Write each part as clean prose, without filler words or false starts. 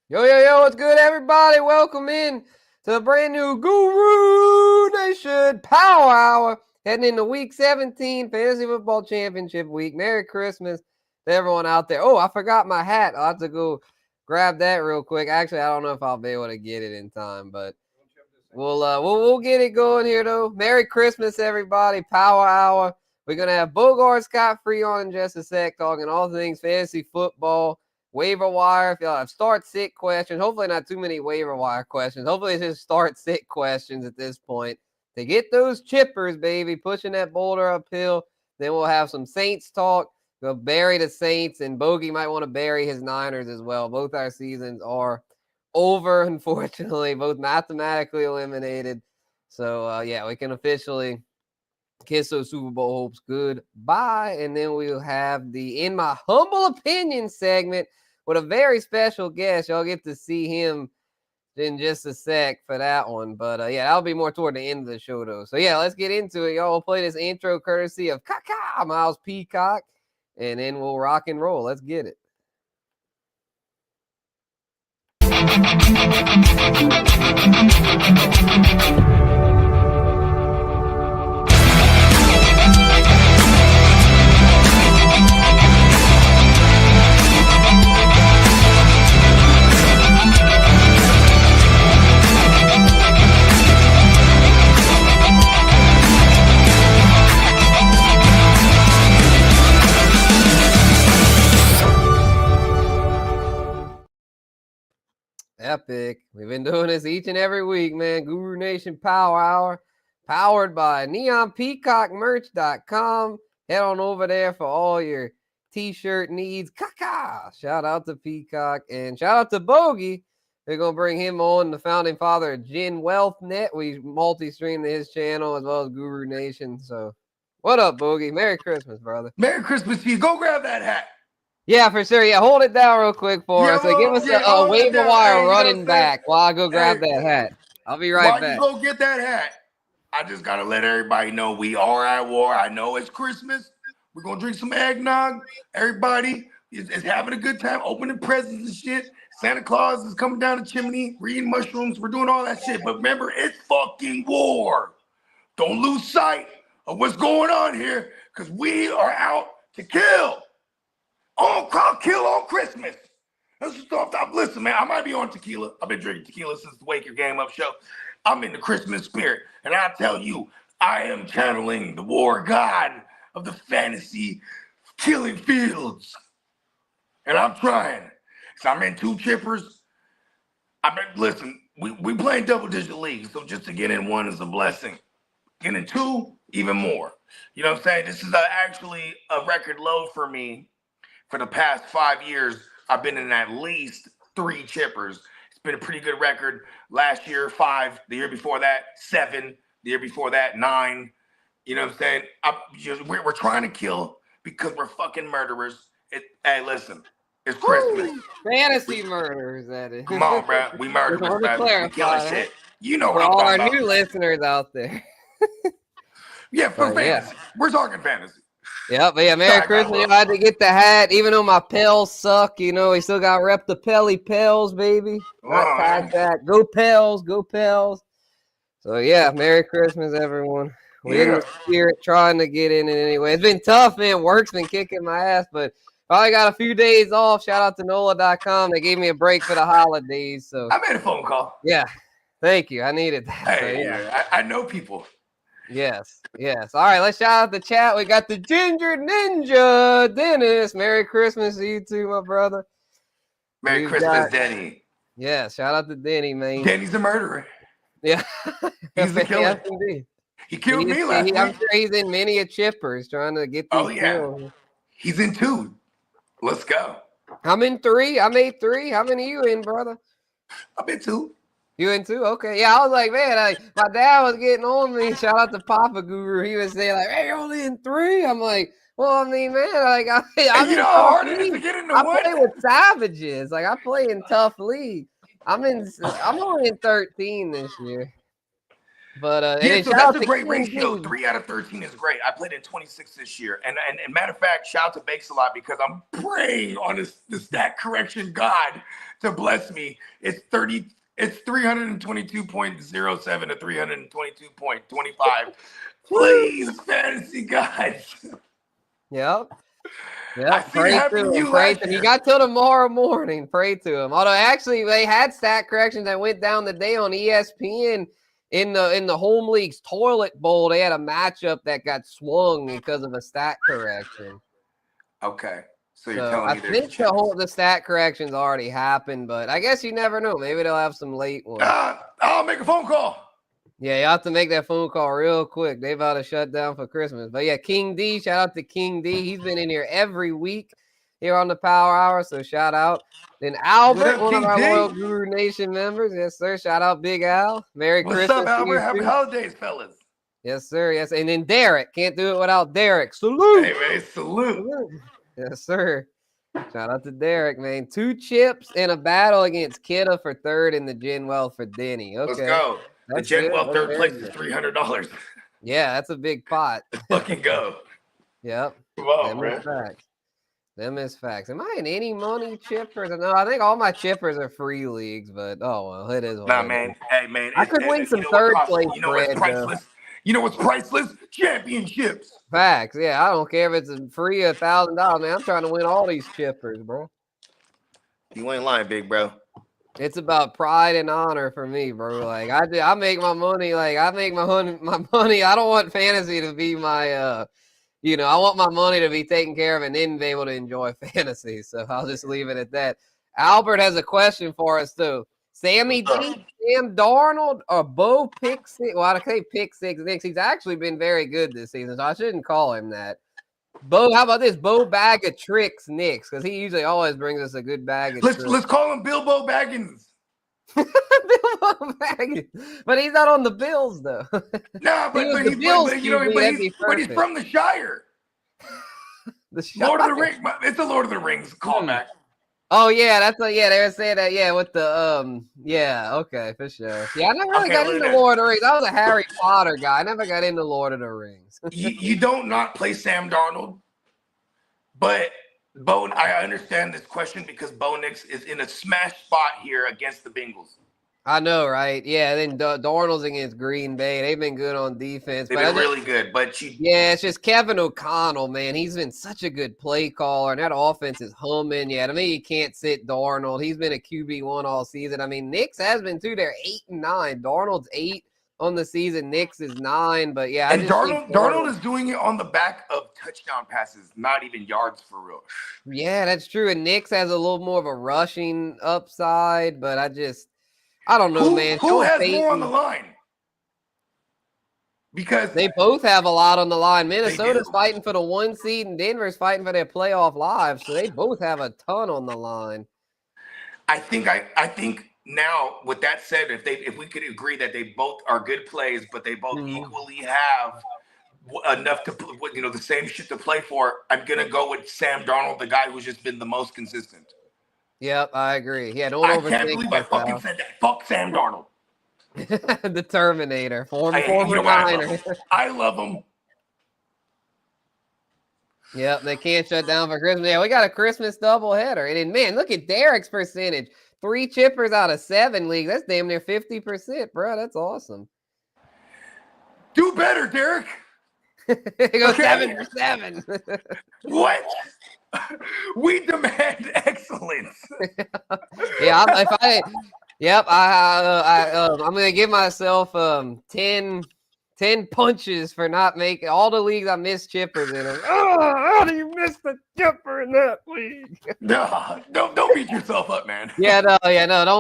Yo, what's good, everybody? Welcome in to a brand new Guru Nation Power Hour. Heading into Week 17, Fantasy Football Championship Week. Merry Christmas to everyone out there. Oh, I forgot my hat. I'll have to go grab that real quick. Actually, I don't know if I'll be able to get it in time, but we'll get it going here, though. Merry Christmas, everybody. Power Hour. We're going to have Bogart Scott Free on in just a sec, talking all things fantasy football. Waiver wire, if y'all have start sit questions, hopefully not too many waiver wire questions. Hopefully it's just start sit questions at this point. To get those chippers, baby, pushing that boulder uphill. Then we'll have some Saints talk. We'll bury the Saints, and Bogey might want to bury his Niners as well. Both our seasons are over, unfortunately, both mathematically eliminated. So, we can officially kiss those Super Bowl hopes goodbye. And then we'll have the In My Humble Opinion segment with a very special guest. Y'all get to see him in just a sec for that one. But that'll be more toward the end of the show, though. So let's get into it. Y'all will play this intro courtesy of Miles Peacock, and then we'll rock and roll. Let's get it. Epic. We've been doing this each and every week, man. Guru Nation Power Hour, powered by NeonPeacockMerch.com. Head on over there for all your t-shirt needs. Shout out to Peacock and shout out to Bogey. They're going to bring him on, the founding father of Gin Wealth Net. We multi-stream to his channel as well as Guru Nation. So what up, Bogey? Merry Christmas, brother. Merry Christmas to you. Go grab that hat. Yeah, for sure. Yeah, hold it down real quick for us. Give us a waiver wire running back while I go grab that hat. I'll be right back. While you go get that hat, I just got to let everybody know we are at war. I know it's Christmas. We're going to drink some eggnog. Everybody is having a good time, opening presents and shit. Santa Claus is coming down the chimney. We're eating mushrooms. We're doing all that shit. But remember, it's fucking war. Don't lose sight of what's going on here because we are out to kill. Kill on Christmas. Let's stop. Listen, man, I might be on tequila. I've been drinking tequila since the Wake Your Game Up show. I'm in the Christmas spirit. And I tell you, I am channeling the war god of the fantasy killing fields. And I'm trying. So I'm in 2 chippers. Listen, we playing double-digit leagues, so just to get in 1 is a blessing. Getting 2, even more. You know what I'm saying? This is actually a record low for me. For the past 5 years, I've been in at least 3 chippers. It's been a pretty good record. Last year, 5. The year before that, 7. The year before that, 9. You know what I'm saying? We're trying to kill because we're fucking murderers. Hey, listen, it's Christmas. Fantasy murderers, that is. Come on, bro. We murderers, bro. We killing shit. You know what I'm talking about. For all our new listeners out there. Yeah, for fantasy. Yeah. We're talking fantasy. Yep, but Merry Christmas. I had to get the hat, even though my pels suck. You know, we still got rep the Pelly Pels, baby. Not tag that. Go Pels, go Pels. So Merry Christmas, everyone. We're in the spirit, trying to get in it anyway. It's been tough, man. Work's been kicking my ass, but probably got a few days off. Shout out to NOLA.com. They gave me a break for the holidays. So I made a phone call. Yeah, thank you. I needed that. Hey, I know people. Yes. All right, let's shout out the chat. We got the Ginger Ninja, Dennis. Merry Christmas to you too, my brother. Merry Christmas, Denny. Yeah, shout out to Denny, man. Denny's a murderer. Yeah. He's the killer. He killed me last week. I'm sure he's in many a chipper. He's trying to get these kills. He's in 2. Let's go. I'm in 3. I made 3. How many you in, brother? I'm in 2. You in 2? Okay. Yeah, I was like, man, my dad was getting on me. Shout out to Papa Guru. He was saying, like, hey, you're only in 3. I'm like, well, I mean, man, like, you know how hard it is to get into 1? I play with savages. Like, I play in tough league. I'm only in 13 this year. But and Yeah, then so shout that's out a to great King ratio. D. 3 out of 13 is great. I played in 26 this year. And matter of fact, shout out to Bakes a lot because I'm praying on the stat correction God to bless me. It's 322.07 to 322.25. Please, fantasy gods. Yep. I Yep, seen it pray happen to to him. you Pray last to him. You year. got till tomorrow morning. Pray to him. Although actually they had stat corrections that went down today on ESPN in the home league's toilet bowl. They had a matchup that got swung because of a stat correction. Okay. So you're So telling I me there's a think chance. the stat corrections already happened, but I guess you never know. Maybe they'll have some late ones. I'll make a phone call. Yeah, you have to make that phone call real quick. They about to shut down for Christmas. But yeah, King D, shout out to King D. He's been in here every week here on the Power Hour, so shout out. Then What Albert, up, one of King our loyal D? Guru Nation members. Yes, sir. Shout out Big Al. Merry What's up, Christmas to Albert? you Happy too. holidays, fellas. Yes, sir. Yes. And then Derek. Can't do it without Derek. Salute. Hey, man, salute. Salute. Yes, sir. Shout out to Derek, man. 2 chips in a battle against Kidda for third and the Gen Wealth for Denny. Let's Okay. go. The That's Gen good. Wealth That's third very place is good. $300. Yeah, that's a big pot. Let's fucking go. Yep. Come on, Them is bro. facts. Them is facts. Am I in any money chippers? No, I think all my chippers are free leagues, but oh well, it is what Nah, it is. man. Hey, man. I could win You some know what third costs? place You know what's bread though. priceless? You know what's priceless? Championships. Facts. Yeah, I don't care if it's free $1,000, man. I'm trying to win all these chippers, bro. You ain't lying, big bro. It's about pride and honor for me, bro. Like I make my money. Like I make my money. I don't want fantasy to be my I want my money to be taken care of and then be able to enjoy fantasy. So I'll just leave it at that. Albert has a question for us too. Sammy D, Sam Darnold, or Bo Pick Six? Well, I say Pick Six Nix. He's actually been very good this season, so I shouldn't call him that. Bo, how about this? Bo Bag of Tricks Nix, because he usually always brings us a good bag of tricks. Let's call him Bilbo Baggins. Bilbo Baggins. But he's not on the Bills though. Nah, but he's from the Shire. The Shire. Lord of the Rings. It's a Lord of the Rings callback. Oh yeah, they were saying that with the okay, for sure. Yeah, I never really got into Lord of the Rings. I was a Harry Potter guy. I never got into Lord of the Rings. you don't not play Sam Darnold, but Bo, I understand this question because Bo Nix is in a smash spot here against the Bengals. I know, right? Yeah, then Darnold's against Green Bay. They've been good on defense. They've been really good, but it's just Kevin O'Connell, man. He's been such a good play caller, and that offense is humming. Yeah, to me, you can't sit Darnold. He's been a QB1 all season. I mean, Nix has been too. They're 8-9. Darnold's 8 on the season. Nix is 9. But yeah, and Darnold is doing it on the back of touchdown passes, not even yards for real. Yeah, that's true. And Nix has a little more of a rushing upside, but I don't know, man. Who has more on the line? Because they both have a lot on the line. Minnesota's fighting for the 1 seed, and Denver's fighting for their playoff lives. So they both have a ton on the line. I think now, with that said, if we could agree that they both are good plays, but they both equally have enough to the same shit to play for, I'm gonna go with Sam Darnold, the guy who's just been the most consistent. Yep, I agree. Yeah, I can't believe I fucking said that. Fuck Sam Darnold. The Terminator. Former Niner. I love him. Yep, they can't shut down for Christmas. Yeah, we got a Christmas doubleheader. And then, man, look at Derek's percentage. 3 chippers out of 7 leagues. That's damn near 50%, bro. That's awesome. Do better, Derek. It goes 7 for 7. What? We demand excellence. Yeah, I'm gonna give myself 10 punches for not making all the leagues I missed chippers in them. Oh, how do you miss the chipper in that league? No, don't beat yourself up, man. I'm not gonna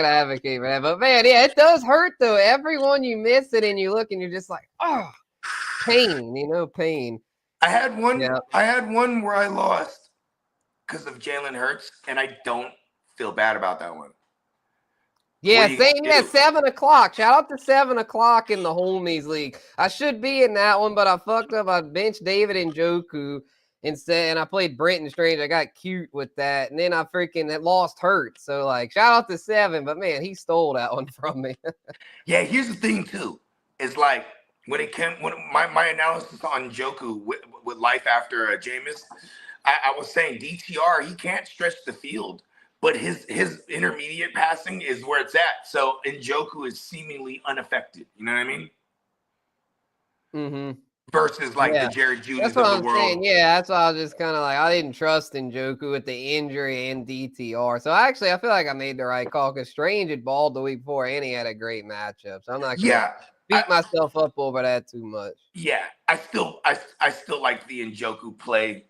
advocate for that. But man, yeah, it does hurt though. Everyone you miss it and you look and you're just like, oh, pain, pain. I had one where I lost because of Jalen Hurts, and I don't feel bad about that one. Yeah, same. Yeah, 7 o'clock. Shout out to 7 o'clock in the Homies League. I should be in that one, but I fucked up. I benched David Njoku, instead, and I played Brenton Strange. I got cute with that, and then I freaking had lost Hurt. So like, shout out to Seven, but man, he stole that one from me. Yeah, here's the thing too. It's like when my analysis on Joku with life after Jameis, I was saying DTR, he can't stretch the field, but his intermediate passing is where it's at. So Njoku is seemingly unaffected. You know what I mean? Mm-hmm. Versus like the Jared Judys That's what of I'm the world. saying. Yeah, that's why I was just kind of like, I didn't trust Njoku with the injury and DTR. So actually, I feel like I made the right call because Strange had balled the week before and he had a great matchup. So I'm not going to beat myself up over that too much. Yeah, I still like the Njoku play.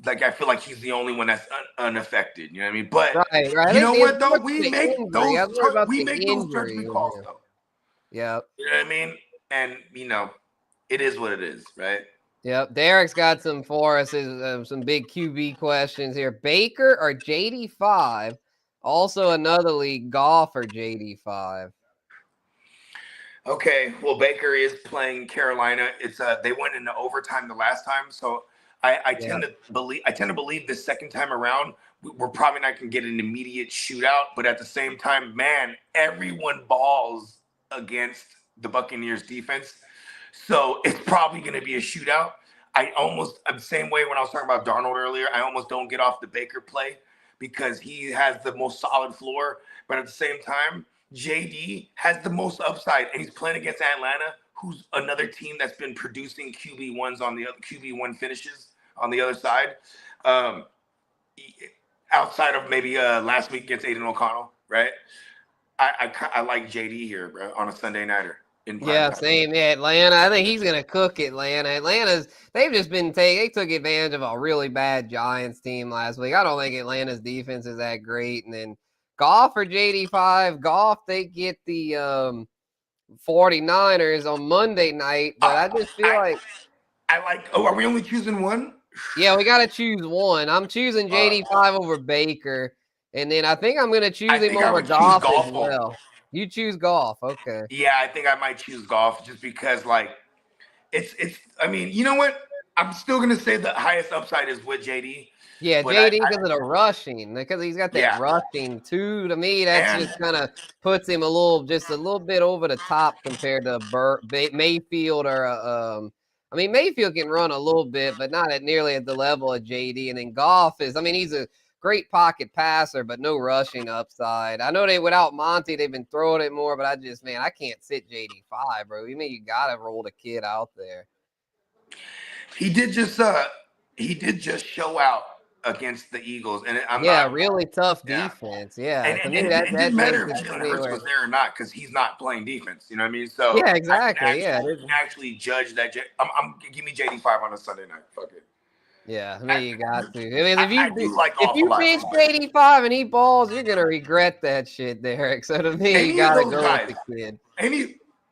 Like I feel like he's the only one that's unaffected. You know what I mean? But right. You know what though? We make those judgment calls though. Yeah. You know what I mean? And you know, it is what it is, right? Yep. Derek's got some for us. Some big QB questions here. Baker or JD5? Also another league, Goff or JD5? Okay. Well, Baker is playing Carolina. It's they went into overtime the last time, so I tend to believe the second time around we're probably not going to get an immediate shootout. But at the same time, man, everyone balls against the Buccaneers defense. So it's probably going to be a shootout. I'm the same way when I was talking about Darnold earlier. I almost don't get off the Baker play because he has the most solid floor. But at the same time, JD has the most upside, and he's playing against Atlanta, who's another team that's been producing QB1s on the other QB1 finishes on the other side. Outside of maybe last week against Aiden O'Connell, right? I like JD here, bro, on a Sunday nighter. Same. Yeah, Atlanta. I think he's gonna cook Atlanta. They've just been they took advantage of a really bad Giants team last week. I don't think Atlanta's defense is that great. And then Goff or JD5. Goff, they get the 49ers on Monday night, but I just feel like are we only choosing one? Yeah, we gotta choose one. I'm choosing JD5 over Baker, and then I think I'm gonna choose him over Goff as well. You choose Goff, okay? Yeah, I think I might choose Goff just because, like, it's. I mean, you know what? I'm still gonna say the highest upside is with JD. Yeah, JD because of the rushing, because he's got that rushing too. To me, that just kind of puts him just a little bit over the top compared to Mayfield or I mean, Mayfield can run a little bit, but not nearly at the level of JD. And then Goff he's a great pocket passer, but no rushing upside. I know without Monty, they've been throwing it more, but I can't sit JD5, bro. You mean you gotta roll the kid out there. He did just show out against the Eagles, and really tough defense. Yeah, and it didn't matter if Jalen Hurts was there or not because he's not playing defense. You know what I mean? So yeah, exactly. I can actually judge that. Give me JD5 on a Sunday night. Fuck it. Yeah, I mean you got to. I mean, if you bench JD5 and he balls, you're gonna regret that shit, Derek. So to me, you gotta go with the kid.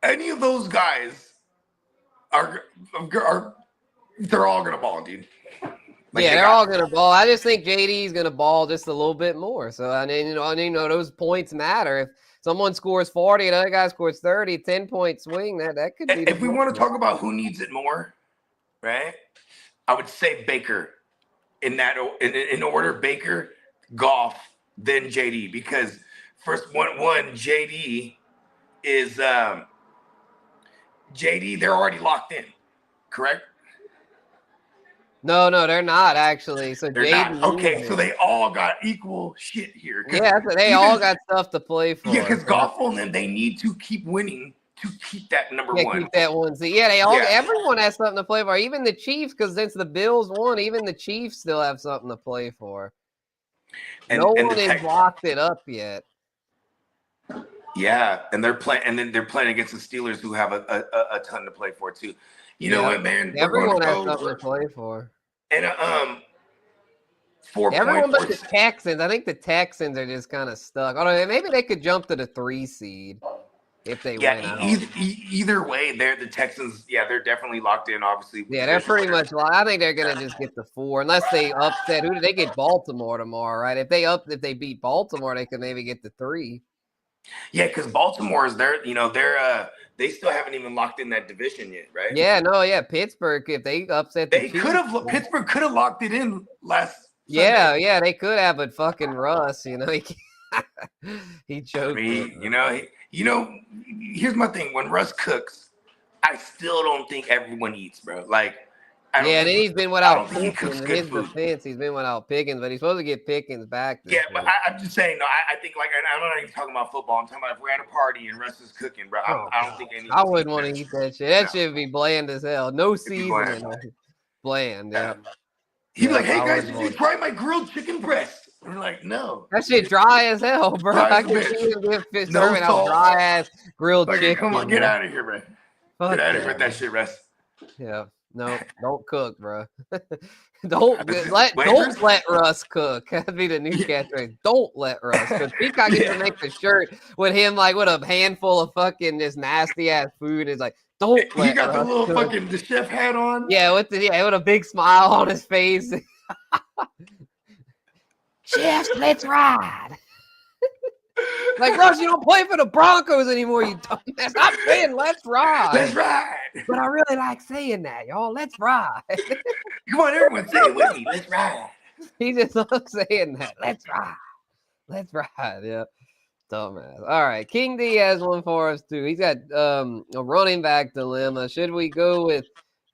Any of those guys are they're all gonna ball, dude. They're all gonna ball. I just think JD's gonna ball just a little bit more. So I mean, those points matter. If someone scores 40 and the other guy scores 30, 10-point swing, that could be. If we want to talk about who needs it more, right? I would say Baker in order: Baker, Goff, then JD. Because first one JD is JD. They're already locked in, correct? No, they're not actually. So they're not. Okay, so they all got equal shit here. Yeah, they all got stuff to play for. Yeah, because Goff and them, they need to keep winning to keep that number one. Keep that one. So everyone has something to play for. Even the Chiefs, because since the Bills won, even the Chiefs still have something to play for. No one has locked it up yet. Yeah, and they're playing against the Steelers, who have a ton to play for too. You know what, man? Everyone has something to play for. And everyone but the Texans. I think the Texans are just kind of stuck. Although maybe they could jump to the 3 seed if they win out. Either way, the Texans. Yeah, they're definitely locked in. Obviously. Yeah, they're pretty much. I think they're gonna just get the 4 unless they upset. Who do they get? Baltimore tomorrow, right? If they beat Baltimore, they could maybe get the 3. Yeah, because Baltimore is they still haven't even locked in that division yet, right? Yeah, no, yeah. Pittsburgh, if they upset the Chiefs. Pittsburgh could have locked it in last Yeah, Sunday. yeah, they could have, but fucking Russ, he choked it. Here's my thing. When Russ cooks, I still don't think everyone eats, bro. Like, And then he's been I without don't think he Pickens. cooks In good his food. defense, he's been without Pickens, but he's supposed to get Pickens back this Yeah, but week. I'm just saying, no, I think, like, and I'm not even talking about football. I'm talking about if we're at a party and Russ is cooking, bro. I don't think any of I us wouldn't want to eat that shit. That shit would be bland as hell. No seasoning. Bland, yeah. He'd be like, hey, guys, did you try my grilled chicken breast? We're like, no. That shit dry as hell, bro. Dry I as a can bitch. see him get No serving out salt. dry ass grilled Like, chicken. come on, get out of here, bro. Fuck get out of here with that shit, Russ. Yeah, no, don't cook, bro. don't let Russ cook. That'd be the new catchphrase. Don't let Russ cook. Peacock used to make the shirt with him like with a handful of fucking this nasty ass food. It's like don't let. He got Russ the little cook. fucking the chef hat on. Yeah, with a big smile on his face. Chefs, let's ride. Like, Russ, you don't play for the Broncos anymore, you dumbass. Stop saying let's ride. Let's ride. But I really like saying that, y'all. Let's ride. Come on, everyone, say it with me. Let's ride. He just loves saying that. Let's ride. Let's ride. Yeah. Dumbass. All right. King D has one for us, too. He's got a running back dilemma. Should we go with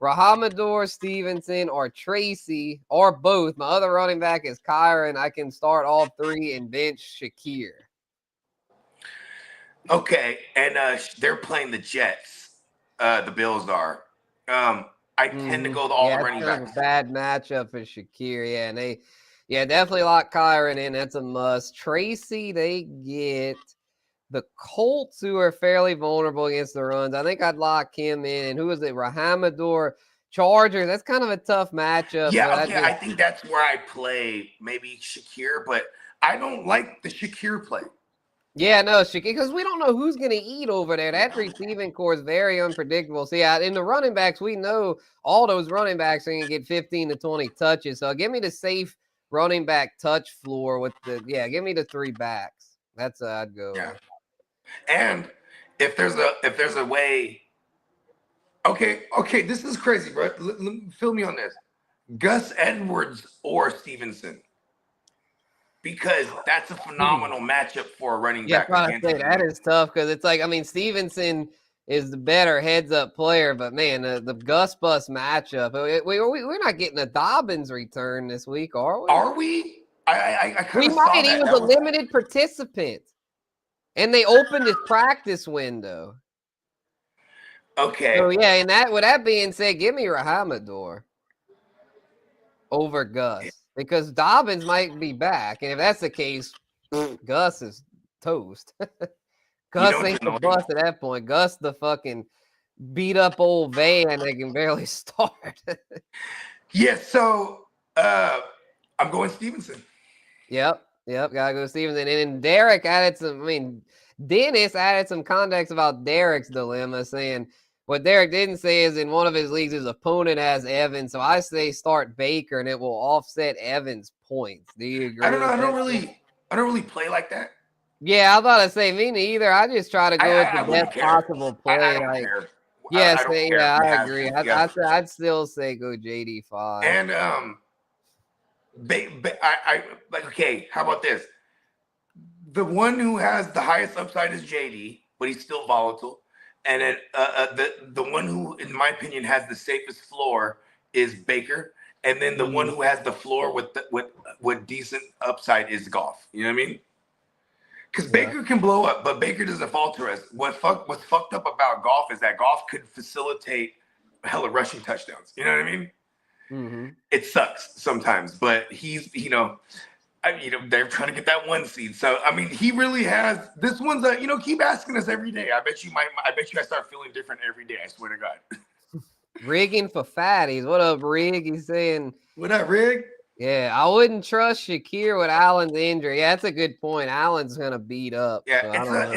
Rahamador, Stevenson, or Tracy, or both? My other running back is Kyron. I can start all three and bench Shakir. Okay, and they're playing the Jets. The Bills are. I tend to go with all the running backs. A bad matchup for Shakir. Yeah, and they definitely lock Kyron in. That's a must. Tracy, they get the Colts, who are fairly vulnerable against the runs. I think I'd lock him in. And who is it? Rahamador, Chargers. That's kind of a tough matchup. Yeah, okay. I think that's where I play maybe Shakir, but I don't like the Shakir play. Yeah, no, Shakir, because we don't know who's going to eat over there. That receiving core is very unpredictable. See, in the running backs, we know all those running backs are going to get 15 to 20 touches. So give me the safe running back touch floor with give me the three backs. That's I'd go. Yeah. And if there's a way, okay, this is crazy, bro. Fill me on this. Gus Edwards or Stevenson. Because that's a phenomenal matchup for a running back. Yeah, that is tough because it's like, I mean, Stevenson is the better heads-up player, but man, the Gus Bus matchup, we're not getting a Dobbins return this week, are we? Are we? I we might. He was a limited participant, and they opened his practice window. Okay. So yeah, and with that being said, give me Rahamador over Gus. Because Dobbins might be back. And if that's the case, Gus is toast. Gus ain't the bus at that point. Gus the fucking beat up old van that can barely start. Yeah, so I'm going Stevenson. Yep, gotta go Stevenson. And then Derek Dennis added some context about Derek's dilemma, saying what Derek didn't say is in one of his leagues, his opponent has Evans. So I say start Baker, and it will offset Evans' points. Do you agree? I don't know. I don't really play like that. Yeah, I thought I'd say me neither. I just try to go with the best possible play. I don't care. I agree. I'd still say go JD5. And okay. How about this? The one who has the highest upside is JD, but he's still volatile. And then the one who, in my opinion, has the safest floor is Baker. And then the one who has the floor with decent upside is Goff. You know what I mean? Because Baker can blow up, but Baker doesn't falter us. What's fucked up about Goff is that Goff could facilitate hella rushing touchdowns. You know what I mean? Mm-hmm. It sucks sometimes, but he's, they're trying to get that 1 seed. So, he really has, this one's keep asking us every day. I bet you I start feeling different every day. I swear to God. Rigging for fatties. What up, Rig? He's saying, what up, Rig? Yeah, I wouldn't trust Shakir with Allen's injury. Yeah, that's a good point. Allen's going to beat up. Yeah, so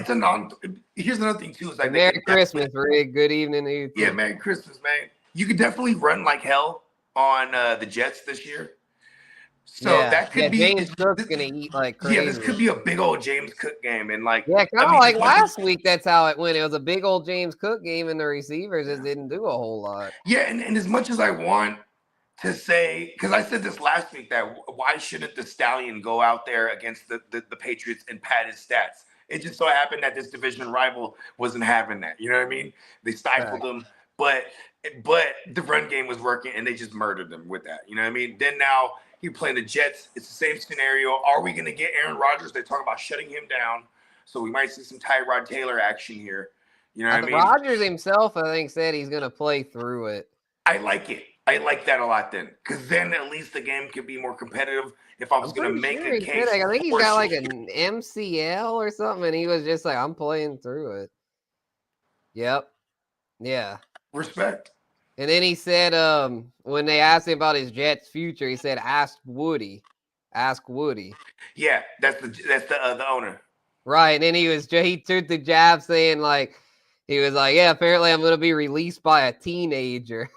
here's another thing too. Is like Merry Christmas, Rig. Good evening to you. Yeah, Merry Christmas, man. You could definitely run like hell on the Jets this year. So that could be James Cook's gonna eat like crazy. Yeah, this could be a big old James Cook game, and like kind of like last week. That's how it went. It was a big old James Cook game, and the receivers just didn't do a whole lot. Yeah, and as much as I want to say, because I said this last week, that why shouldn't the Stallion go out there against the Patriots and pad his stats? It just so happened that this division rival wasn't having that. You know what I mean? They stifled them, but the run game was working, and they just murdered them with that. You know what I mean? Then now he playing the Jets. It's the same scenario. Are we going to get Aaron Rodgers? They're talking about shutting him down, so we might see some Tyrod Taylor action here. You know what I mean? Rodgers himself, I think, said he's going to play through it. I like it. I like that a lot then, because then at least the game could be more competitive. If I was going to make a case, I think he's got like an MCL or something, and he was just like, "I'm playing through it." Yep. Yeah. Respect. And then he said, when they asked him about his Jets' future, he said, "Ask Woody." Ask Woody. Yeah, that's the owner. Right, and then he took the jab saying he was like, "Yeah, apparently I'm going to be released by a teenager."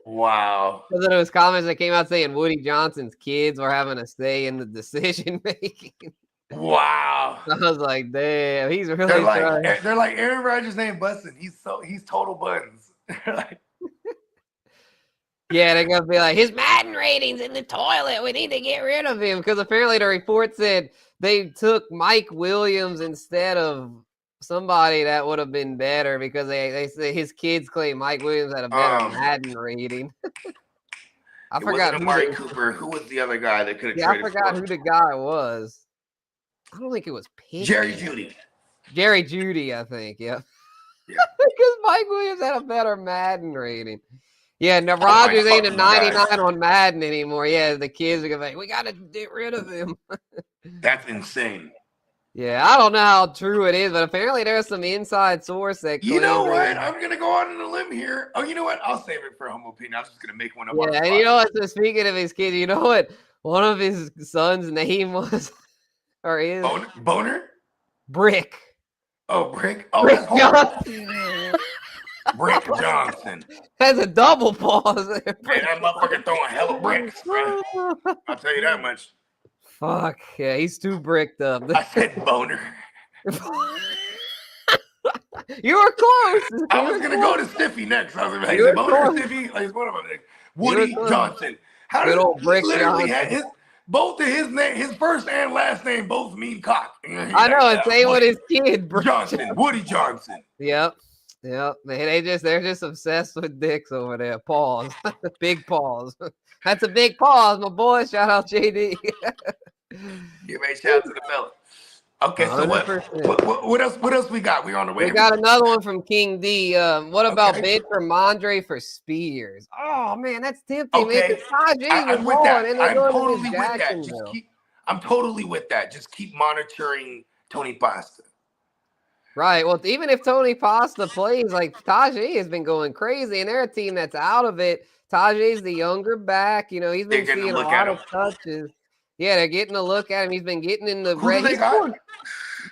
Wow. Because of those comments that came out saying Woody Johnson's kids were having a say in the decision making. Wow. I was like, damn, he's really they're like Aaron Rodgers ain't busting. He's total buttons. Yeah, they're gonna be like, his Madden ratings in the toilet. We need to get rid of him. Because apparently the report said they took Mike Williams instead of somebody that would have been better, because they say his kids claim Mike Williams had a better Madden rating. I forgot Amari Cooper. Who was the other guy that could have traded? I forgot who the guy was. I don't think it was Pitt. Jerry Jeudy. Jerry Jeudy, I think. Yeah. Because Mike Williams had a better Madden rating. Yeah, no, Rodgers ain't a 99 on Madden anymore. Yeah, the kids are gonna be like, we gotta get rid of him. That's insane. Yeah, I don't know how true it is, but apparently there's some inside source that. You know what? I'm gonna go out on a limb here. Oh, you know what? I'll save it for a humble opinion. I'm just gonna make one up. Yeah, and you know what? So speaking of his kids, you know what? One of his son's name was, or is Boner? Brick. Oh, Brick. Oh, Brick that's Johnson. Brick Johnson. That's a double pause there. Man, that motherfucker throwing hella bricks, man. I'll tell you that much. Fuck. Yeah, he's too bricked up. I said Boner. You were close. I was going to go to Stiffy next. I was like, Boner or Stiffy? Like, one of them. Woody Johnson. How did old Brick literally had both of his first and last name both mean cock. I know, and same with his kid, Brick Johnson. Woody Johnson. Yep. Man, they're just obsessed with dicks over there. Pause. Big pause. That's a big pause, my boy. Shout out JD. Give a shout out to the fella. Okay, so what else? What else we got? We're on the way. We got another one from King D. What about bid for Mondre for Spears? Oh man, that's tempting. Okay, I'm with that. I'm totally with that. Just keep monitoring Tony Pasta. Right. Well, even if Tony Pasta plays, like Tajay has been going crazy, and they're a team that's out of it. Tajay's the younger back. You know, he's been seeing a lot of touches. Yeah, they're getting a look at him. He's been getting in the red. He's scored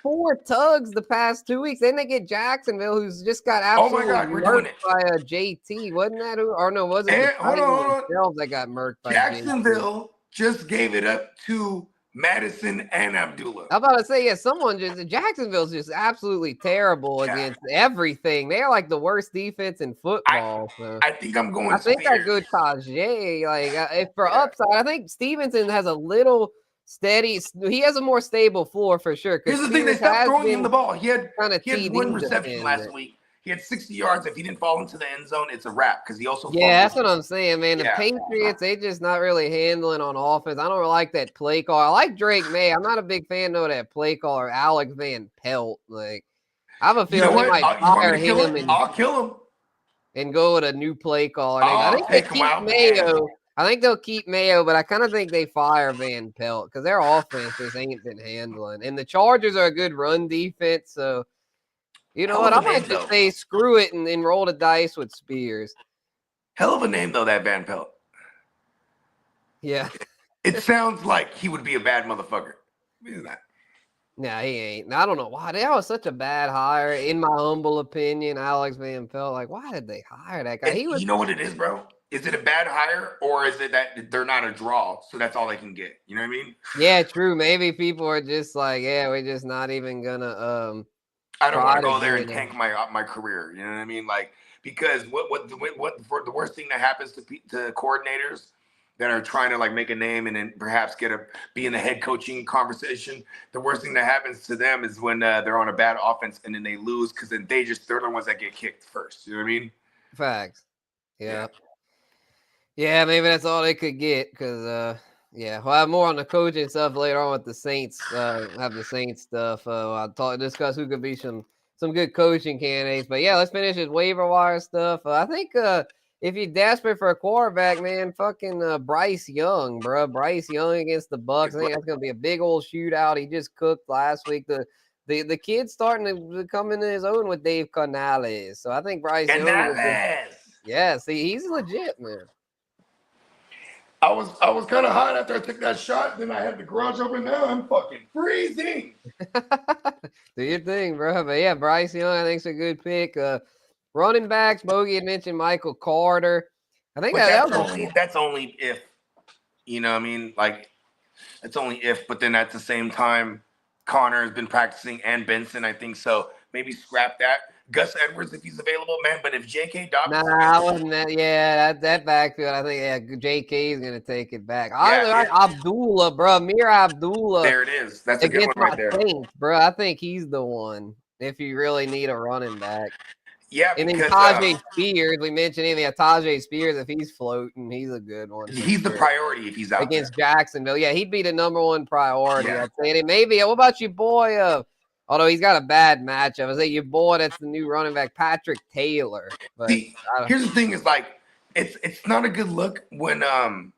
4 tugs the past 2 weeks. Then they get Jacksonville, who's just got absolutely murked by a JT. Wasn't that who? Or no, wasn't it hold on. that got murked by Jacksonville just gave it up to Madison and Abdullah. I'm about to say, Jacksonville's just absolutely terrible against everything. They're like the worst defense in football. I think I'm going. I think I go Tajay. If for upside, I think Stevenson has a little steady. He has a more stable floor for sure. Here's the thing: they stopped throwing him the ball. He had 1 reception last week. He had 60 yards. If he didn't fall into the end zone, it's a wrap because he also. Yeah, that's what I'm saying, man. The Patriots, they just not really handling on offense. I don't really like that play call. I like Drake May. I'm not a big fan of that play call or Alex Van Pelt. Like, I have a feeling they might fire him. I'll kill him and go with a new play call. I think they keep Mayo. I think they'll keep Mayo, but I kind of think they fire Van Pelt because their offense just ain't been handling. And the Chargers are a good run defense, so. You know what? I might just say screw it and roll the dice with Spears. Hell of a name, though, that Van Pelt. Yeah. It sounds like he would be a bad motherfucker. He's not. Nah, he ain't. I don't know why. That was such a bad hire, in my humble opinion, Alex Van Pelt. Like, why did they hire that guy? You know what it is, bro? Is it a bad hire, or is it that they're not a draw, so that's all they can get? You know what I mean? Yeah, true. Maybe people are just like, yeah, we're just not even gonna I don't want try to to go there do and it. tank my career. You know what I mean? Like, because what the worst thing that happens to coordinators that are trying to like make a name and then perhaps be in the head coaching conversation. The worst thing that happens to them is when they're on a bad offense and then they lose, because then they're the ones that get kicked first. You know what I mean? Facts. Yeah. Yeah. Yeah, maybe that's all they could get because, yeah, we'll have more on the coaching stuff later on with the Saints. Have the Saints stuff. I'll discuss who could be some good coaching candidates. But yeah, let's finish this waiver wire stuff. I think if you're desperate for a quarterback, man, fucking Bryce Young, bro. Bryce Young against the Bucks. I think that's gonna be a big old shootout. He just cooked last week. The kid's starting to come into his own with Dave Canales. So I think Bryce Young will be. Canales. Yeah, see, he's legit, man. I was kind of hot after I took that shot. Then I had the garage open. Now I'm fucking freezing. Do your thing, bro. But yeah, Bryce Young, I think, is a good pick. Running backs, Bogey had mentioned Michael Carter. I think But that was that's only if, you know what I mean? Like, it's only if, but then at the same time, Connor has been practicing and Benson, I think so. Maybe scrap that. Gus Edwards, if he's available, man. But if J.K. Dobbins is I available, wasn't that. Yeah, that backfield. I think J.K. is gonna take it back. yeah, Abdullah, bro, Mir Abdullah there it is. That's a good one against my right there. Saints, bro. I think he's the one if you really need a running back. Yeah, And then because Tajay Spears, we mentioned him. Yeah, Tajay Spears, if he's floating, he's a good one. he's the priority if he's out Against there. Jacksonville. Yeah, he'd be the number one priority. Yeah. I'd say. And maybe, what about your boy? Although he's got a bad matchup, I say your boy that's the new running back, Patrick Taylor. But See, here's the thing: is like it's not a good look when the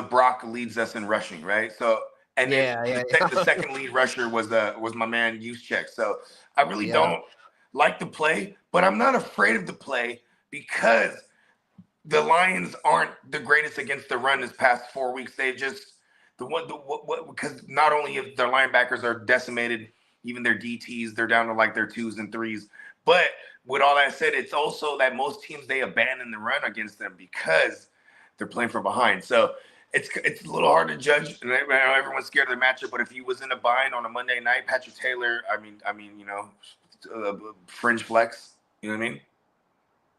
Brock leads us in rushing, right? So and then the second lead rusher was my man Juszczyk. So I really don't like the play, but I'm not afraid of the play because the Lions aren't the greatest against the run this past 4 weeks. They just because not only if their linebackers are decimated, even their DTs, they're down to like their 2s and 3s. But with all that said, it's also that most teams, they abandon the run against them because they're playing from behind. So it's a little hard to judge. And I know everyone's scared of the matchup, but if he was in a bind on a Monday night, Patrick Taylor, I mean, you know, fringe flex. You know what I mean?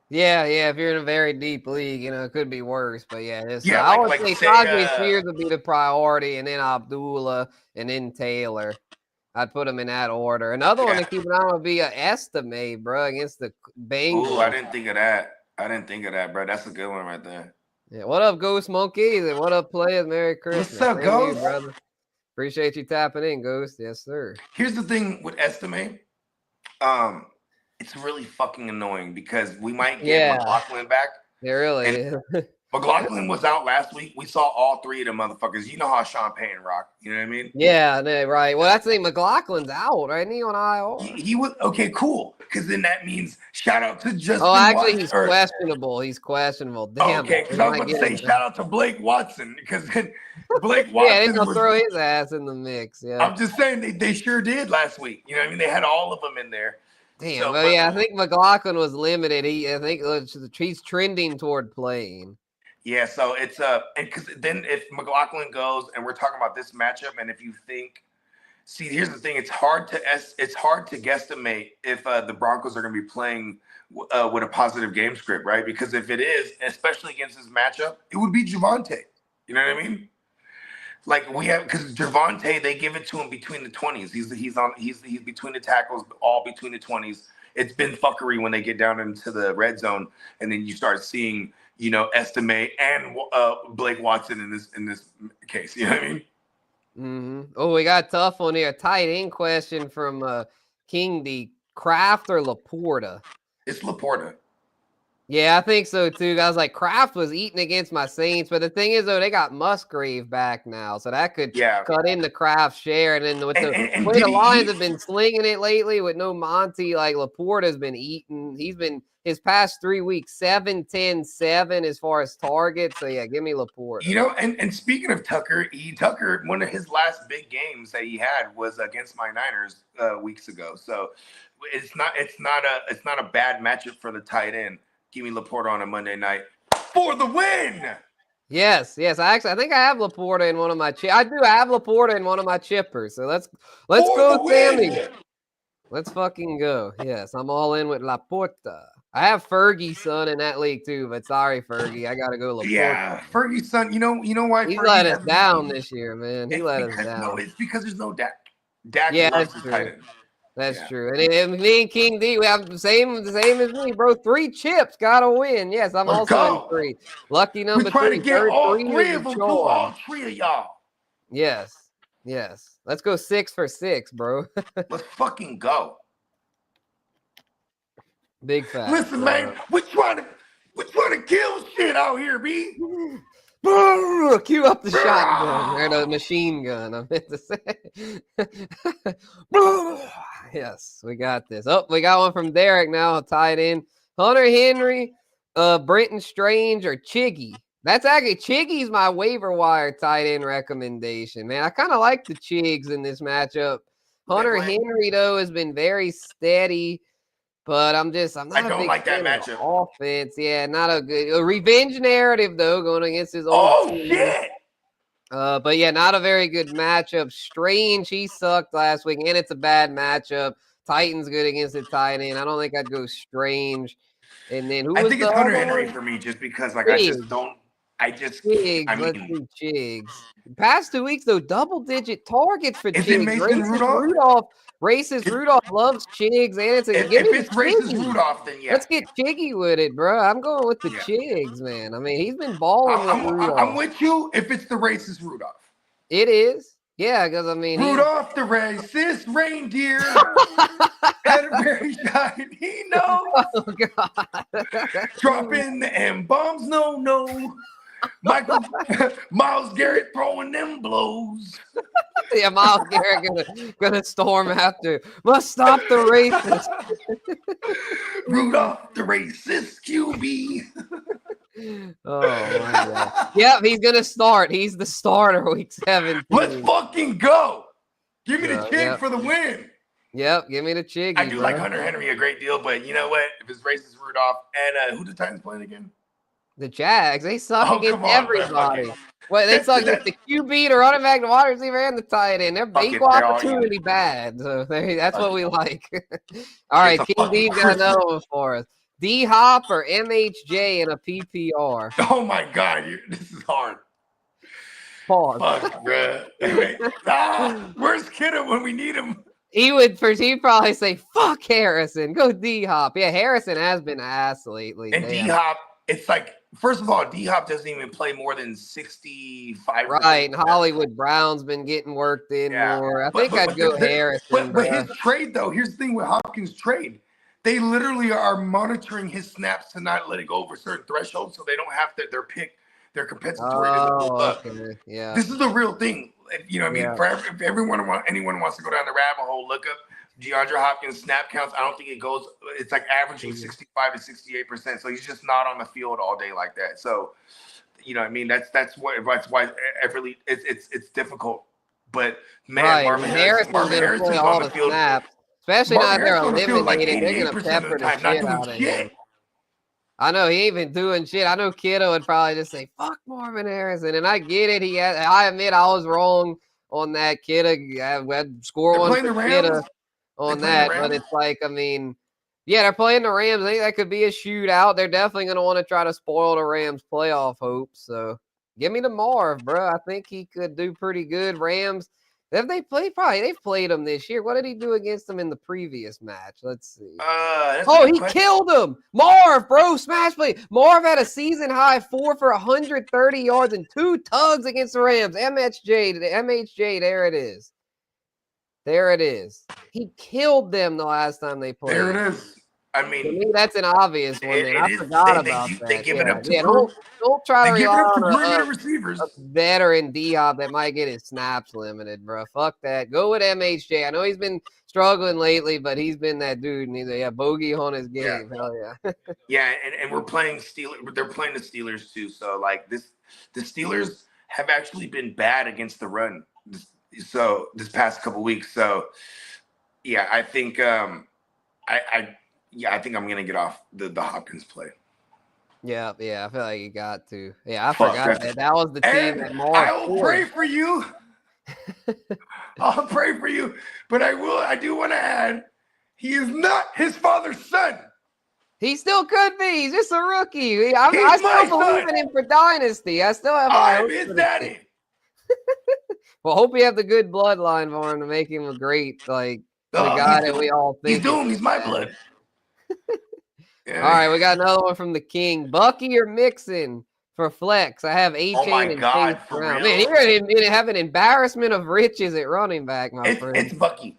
Yeah. If you're in a very deep league, you know, it could be worse. But yeah, I would say Tajay Spears would be the priority, and then Abdullah, and then Taylor. I'd put them in that order. Another one to keep an eye on would be Estime, bro, against the Bengals. Ooh, I didn't think of that. Bro. That's a good one right there. Yeah, what up, Ghost Monkeys? And what up, players? Merry Christmas. What's up, Ghost? Brother. Appreciate you tapping in, Ghost. Yes, sir. Here's the thing with Estime. It's really fucking annoying because we might get McLaughlin back. It really is. McLaughlin was out last week. We saw all three of them motherfuckers. You know how Sean Payne rock. You know what I mean? Yeah, right. Well, that's the thing. McLaughlin's out, right? He on IR. He was okay, cool. Because then that means shout out to Justin. Oh, actually, he's questionable. He's questionable. Damn. Okay, because I was about to say shout out to Blake Watson because Blake Watson. Yeah, they're gonna throw his ass in the mix. Yeah, I'm just saying they sure did last week. You know what I mean? They had all of them in there. Damn. So, I think McLaughlin was limited. I think he's trending toward playing. Yeah, so it's and because then if McLaughlin goes and we're talking about this matchup, and if you think, see, here's the thing: it's hard to guesstimate if the Broncos are going to be playing with a positive game script, right? Because if it is, especially against this matchup, it would be Javonte. You know what I mean? Like we have, because Javonte, they give it to him between the 20s. He's between the tackles, all between the 20s. It's been fuckery when they get down into the red zone, and then you start seeing, you know, Estime and Blake Watson in this case. You know what I mean? Mm-hmm. Oh, we got a tough one here. Tight end question from King D. Kraft or Laporta? It's Laporta. Yeah, I think so too. Guys, like Kraft was eating against my Saints, but the thing is, though, they got Musgrave back now, so that could cut into Kraft's share. And then with the way the Lions have been slinging it lately with no Monty, like Laporta's been eating. He's been his past 3 weeks 7, 10, 7 as far as targets. So yeah, give me Laporta. You know, and speaking of Tucker, one of his last big games that he had was against my Niners weeks ago. So it's not a bad matchup for the tight end. Give me Laporta on a Monday night for the win. Yes. I think I have Laporta in one of my I do have Laporta in one of my chippers. So let's go, Sammy. Let's fucking go. Yes, I'm all in with Laporta. I have Fergie's son in that league too, but sorry, Fergie, I gotta go Laporta. Yeah, Fergie's son. You know why he Fergie let us down this year, man. He let us down. No, it's because there's no Dak. Dak loves his tight end. That's true. And me and King D, we have the same as me, bro. 3 chips, gotta win. Yes, I'm also in 3. Lucky number 3. We're trying to get all 3 of them to all 3 of y'all. Yes. Let's go 6 for 6, bro. Let's fucking go. Big fact. Listen, man, we're trying to kill shit out here, B. Cue up the shotgun or the machine gun. I meant to say. Yes, we got this. Oh, we got one from Derek now. Tied in. Hunter Henry, Brenton Strange, or Chiggy. That's actually Chiggy's my waiver wire tight end recommendation, man. I kind of like the Chigs in this matchup. Hunter Henry though has been very steady. But I don't like that matchup. Offense, yeah, not a good revenge narrative though, going against his old team. Shit. But yeah, not a very good matchup. Strange, he sucked last week, and it's a bad matchup. Titans good against the tight end. I don't think I'd go Strange. And then I think it's Hunter Henry for me, just because Let's do Chigs. Past 2 weeks though, double-digit targets for Chigs. Rudolph loves Chigs, and it's if it's racist Rudolph, then yeah. Let's get Chiggy with it, bro. I'm going with the Chigs, man. I mean, he's been balling with Rudolph. I'm with you if it's the racist Rudolph. It is. Yeah, because I mean Rudolph the racist reindeer had a very shiny nose. Oh god. Dropping the M-bombs, no. Miles Garrett throwing them blows. Yeah, Miles Garrett gonna storm after. Must stop the racist. Rudolph the racist QB. Oh my god. Yep, he's gonna start. He's the starter week 17. Let's fucking go. Give me the Chig for the win. Yep, give me the Chiggy. I do like Hunter Henry a great deal, but you know what? If it's racist Rudolph and who the Titans playing again? The Jags, they suck against everybody. Well, they suck against the QB, the running back, the wide receiver, and the tight end. They're equal opportunity bad. So that's what we like. All right, King D's got another one for us. D-Hop or MHJ in a PPR? Oh my God, this is hard. Pause. Fuck, bro. Where's Kiddo when we need him? He'd probably say, fuck Harrison. Go D-Hop. Yeah, Harrison has been ass lately. And D-Hop, it's like, first of all, D-Hop doesn't even play more than 65%. Right, and Hollywood Brown's been getting worked in more. I think I'd go Harrison. But his trade, though, here's the thing with Hopkins' trade. They literally are monitoring his snaps to not let it go over certain thresholds, so they don't have to, their compensatory doesn't move up. Okay. Yeah. This is the real thing. You know what I mean? If anyone wants to go down the rabbit hole, look up DeAndre Hopkins snap counts. I don't think it goes. It's like averaging 65 to 68%. So he's just not on the field all day like that. So, you know what I mean? That's why it's difficult. But man, Marvin Harrison's on the field. Snaps. Especially now they're eliminated. They're going to pepper the shit out of him. I know he ain't been doing shit. I know Kiddo would probably just say, fuck Marvin Harrison. And I get it. I admit I was wrong on that. Kiddo had score one for Kiddo on that. But it's like, I mean, yeah, they're playing the Rams. I think that could be a shootout. They're definitely going to want to try to spoil the Rams' playoff hopes. So give me the Marv, bro. I think he could do pretty good. Rams. They've played him this year. What did he do against them in the previous match? Let's see. He killed him. Marv, bro, smash play. Marv had a season high 4 for 130 yards and 2 tugs against the Rams. MHJ, there it is. There it is. He killed them the last time they played. There it is. I mean, to me, that's an obvious one. I forgot about that. They give it up to don't try to rely on receivers. A veteran D-Hop that might get his snaps limited, bro. Fuck that. Go with MHJ. I know he's been struggling lately, but he's been that dude. And he's bogey on his game. Yeah. Hell yeah. Yeah, and we're playing Steelers. They're playing the Steelers too. So like the Steelers have actually been bad against the run. So this past couple weeks. So yeah, I think I think I'm gonna get off the Hopkins play. Yeah, I feel like you got to. Yeah, I Fuck forgot that. that was the team And that I Marv will poured. pray for you. I'll pray for you. But I do want to add, he is not his father's son. He still could be. He's just a rookie. I He's still my believe son. in him for dynasty. I still have high I'm hopes his for the team. daddy. Well, hope you have the good bloodline for him to make him a great, like the Oh, guy that we all he's think is. doomed. He's my blood. All right, we got another one from the King. Bucky or Mixon for flex? I have Oh my A-Chain and God, Chase for Brown. real? Man, you're going to have an embarrassment of riches at running back, my friend. It's Bucky.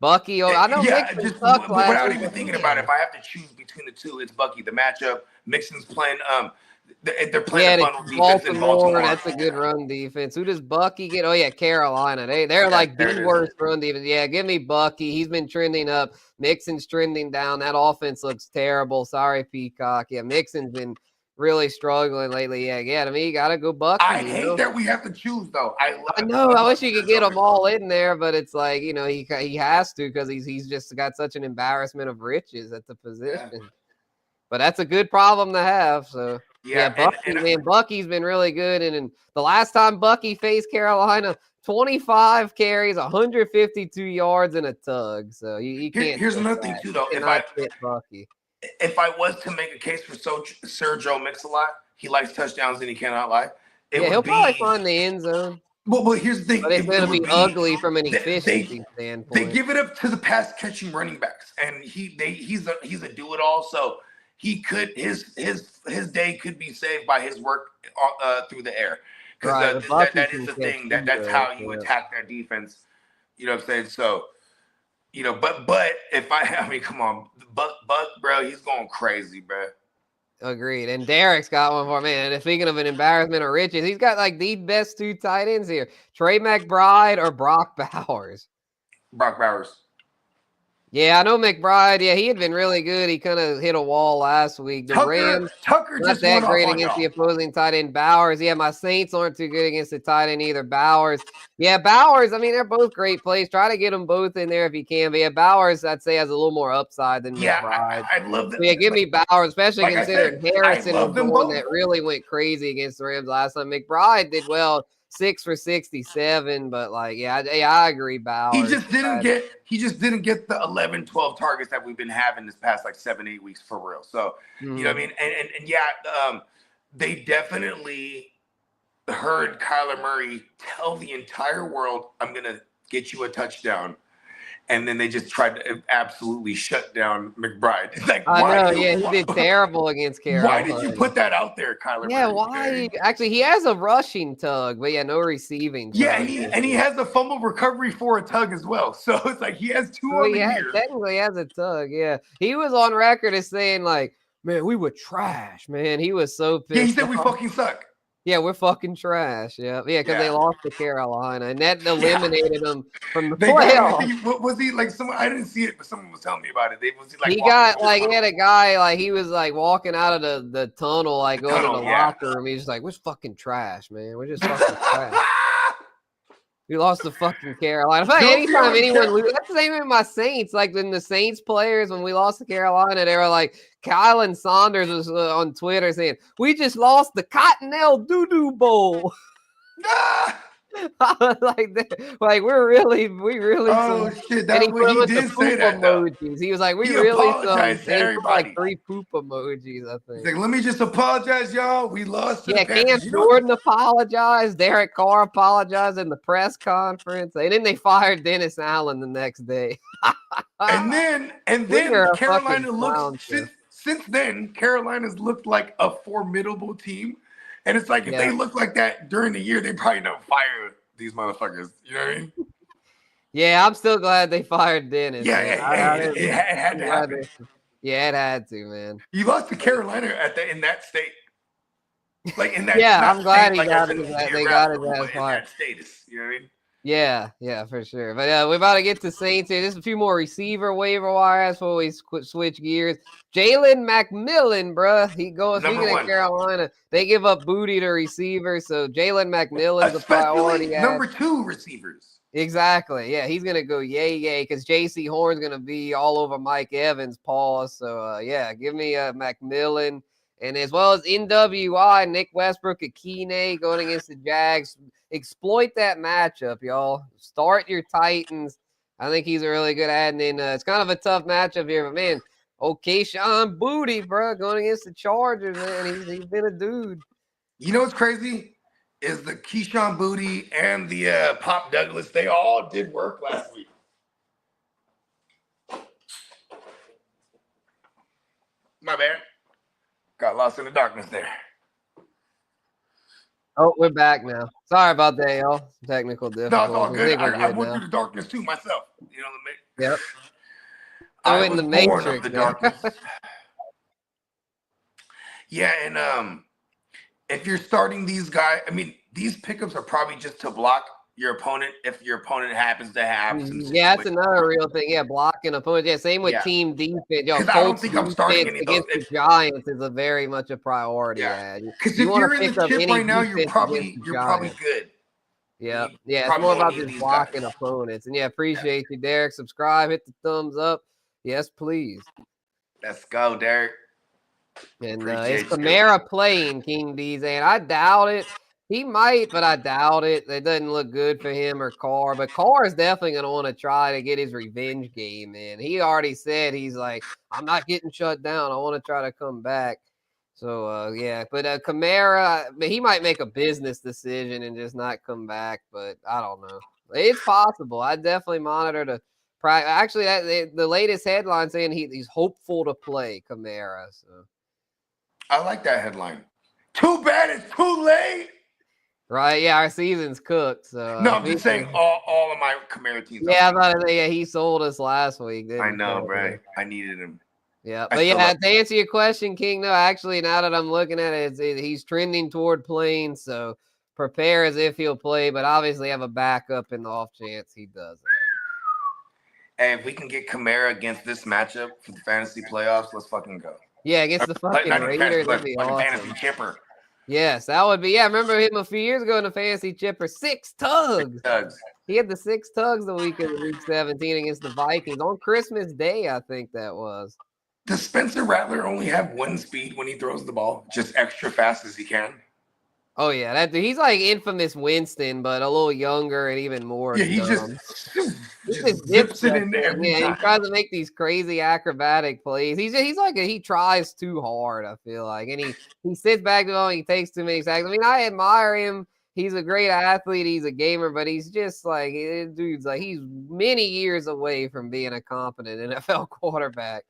Bucky, I know Mixon just sucked last without week, even but thinking about it, man. if I have to choose between the two, it's Bucky. The matchup, Mixon's playing. They're playing a bundle defense in Baltimore. That's a good run defense. Who does Bucky get? Oh yeah, Carolina. They're like the worst run defense. Yeah, give me Bucky. He's been trending up. Mixon's trending down. That offense looks terrible. Sorry, Peacock. Yeah, Mixon's been really struggling lately. Yeah. To me, you gotta go Bucky. I hate that we have to choose though. I know. I wish you could get them all in there, but it's like he has to because he's just got such an embarrassment of riches at the position. Yeah. But that's a good problem to have. So Bucky, Bucky's been really good. And the last time Bucky faced Carolina, 25 carries, 152 yards, and a tug. So you can't. Here's another thing too, though. If I was to make a case for Sir Joe Mix-a-Lot, he likes touchdowns and he cannot lie. He'll probably find the end zone. Well, here's the thing. But it's going to be ugly from an efficiency standpoint. They give it up to the pass catching running backs, and he's a do it all. So he could his day could be saved by his work through the air, because that is the thing. That's how you attack that defense. You know what I'm saying? So, but if I mean, come on, Buck, bro, he's going crazy, bro. Agreed. And Derek's got one for me. And speaking of an embarrassment of riches, he's got like the best two tight ends here. Trey McBride or Brock Bowers? Brock Bowers. Yeah, I know McBride. Yeah, he had been really good. He kind of hit a wall last week. The Rams, Tucker not that great against the opposing tight end. Bowers, yeah, my Saints aren't too good against the tight end either. Bowers, I mean, they're both great plays. Try to get them both in there if you can. But yeah, Bowers, I'd say, has a little more upside than McBride. I love that. Yeah, give me Bowers, especially considering Harrison was the one that really went crazy against the Rams last time. McBride did well. 6 for 67, but I agree, Bowers. He just didn't get the 11, 12 targets that we've been having this past 7-8 weeks for real. So you know what I mean? And they definitely heard Kyler Murray tell the entire world, I'm gonna get you a touchdown. And then they just tried to absolutely shut down McBride. It's like, he did terrible against Carolina. Why did you put that out there, Kyler? Yeah, why? Actually, he has a rushing tug, but no receiving tug. Yeah, and he has a fumble recovery for a tug as well. So it's like he has two on the year. Technically has a tug, yeah. He was on record as saying, man, we were trash, man. He was so pissed. Yeah, he said we fucking suck. Yeah, we're fucking trash. Yeah, because they lost to Carolina, and that eliminated them from the playoffs. Was he someone? I didn't see it, but someone was telling me about it. He had a guy he was walking out of the tunnel, going to the locker room. He's just like, "We're fucking trash, man. We're just fucking trash." We lost to fucking Carolina. Anytime anyone loses, that's the same with my Saints. When the Saints players, when we lost to Carolina, they were like, Kylan Saunders was on Twitter saying, "We just lost the Cottonelle Doo-Doo Bowl." We're really. Oh shit! That's what he did say that. Emojis. He was like, "We really apologize to everybody." 3 poop emojis, I think. He's like, let me just apologize, y'all. We lost. Yeah, Cam Jordan apologized. Derek Carr apologized in the press conference, and then they fired Dennis Allen the next day. and then Carolina looks. Since then, Carolina's looked like a formidable team. And it's like, if they look like that during the year, they probably don't fire these motherfuckers. You know what I mean? Yeah, I'm still glad they fired Dennis. Yeah, it had to happen. Yeah, it had to, man. You lost to Carolina in that state. In that I'm glad they got it as far. That status. You know what I mean? Yeah, for sure. But we're about to get to Saints here. Just a few more receiver waiver wires before we switch gears. Jalen McMillan, bruh. He goes speaking of Carolina. They give up booty to receivers, so Jalen McMillan's a priority. Number 2 receivers. Exactly. Yeah, he's gonna go yay because J.C. Horn's gonna be all over Mike Evans' paw. So give me a McMillan. And as well as NWI, Nick Westbrook, Akine going against the Jags. Exploit that matchup, y'all. Start your Titans. I think he's a really good ad. And then it's kind of a tough matchup here, but man, Sean Booty, bro, going against the Chargers, man. He's been a dude. You know what's crazy? Is the Keyshawn Booty and the Pop Douglas, they all did work last week. My bad. Got lost in the darkness there. Oh, we're back now. Sorry about that, y'all. Technical difficulties. No, it's all good. I went now. through the darkness too myself. You know what I mean? Yep. I was was the born Matrix, of the darkness. Yeah, and if you're starting these guys, I mean, these pickups are probably just to block your opponent if your opponent happens to have some situations. Yeah, that's another real thing. Yeah, blocking opponents. Yeah, same with team defense. Because I don't think I'm starting any of those. Against the Giants is a very much a priority. Yeah, because if you're in the chip right now, you're probably good. Yeah, it's more about just blocking opponents. And yeah, appreciate you, Derek. Subscribe, hit the thumbs up. Yes, please. Let's go, Derek. And is Kamara playing King D's? And I doubt it. He might, but I doubt it. It doesn't look good for him or Carr. But Carr is definitely going to want to try to get his revenge game in. He already said he's like, I'm not getting shut down. I want to try to come back. So, yeah. But Kamara, he might make a business decision and just not come back. But I don't know. It's possible. I definitely monitor the practice. Actually, the latest headline saying he's hopeful to play Kamara. So I like that headline. Too bad it's too late. Right, yeah, our season's cooked. So no, I'm just saying all of my Kamara teams. Yeah, he sold us last week. I know, bro. I needed him. Yeah, but yeah, to answer your question, King, no, actually, now that I'm looking at it, he's trending toward playing, so prepare as if he'll play, but obviously have a backup in the off chance he doesn't. Hey, if we can get Kamara against this matchup for the fantasy playoffs, let's fucking go. Yeah, against the fucking Raiders, that'd be awesome. Fantasy chipper. Yes, that would be. Yeah, I remember him a few years ago in the fantasy chipper. 6 tugs. He had the 6 tugs the week of week 17 against the Vikings on Christmas Day, I think that was. Does Spencer Rattler only have 1 speed when he throws the ball? Just extra fast as he can? Oh, yeah. He's like infamous Winston, but a little younger and even more. Yeah, he just zips it in every time. He tries to make these crazy acrobatic plays. He's like he tries too hard, I feel like. And he sits back to him, he takes too many sacks. I mean, I admire him. He's a great athlete. He's a gamer, but he's just like, dude's like, he's many years away from being a competent NFL quarterback.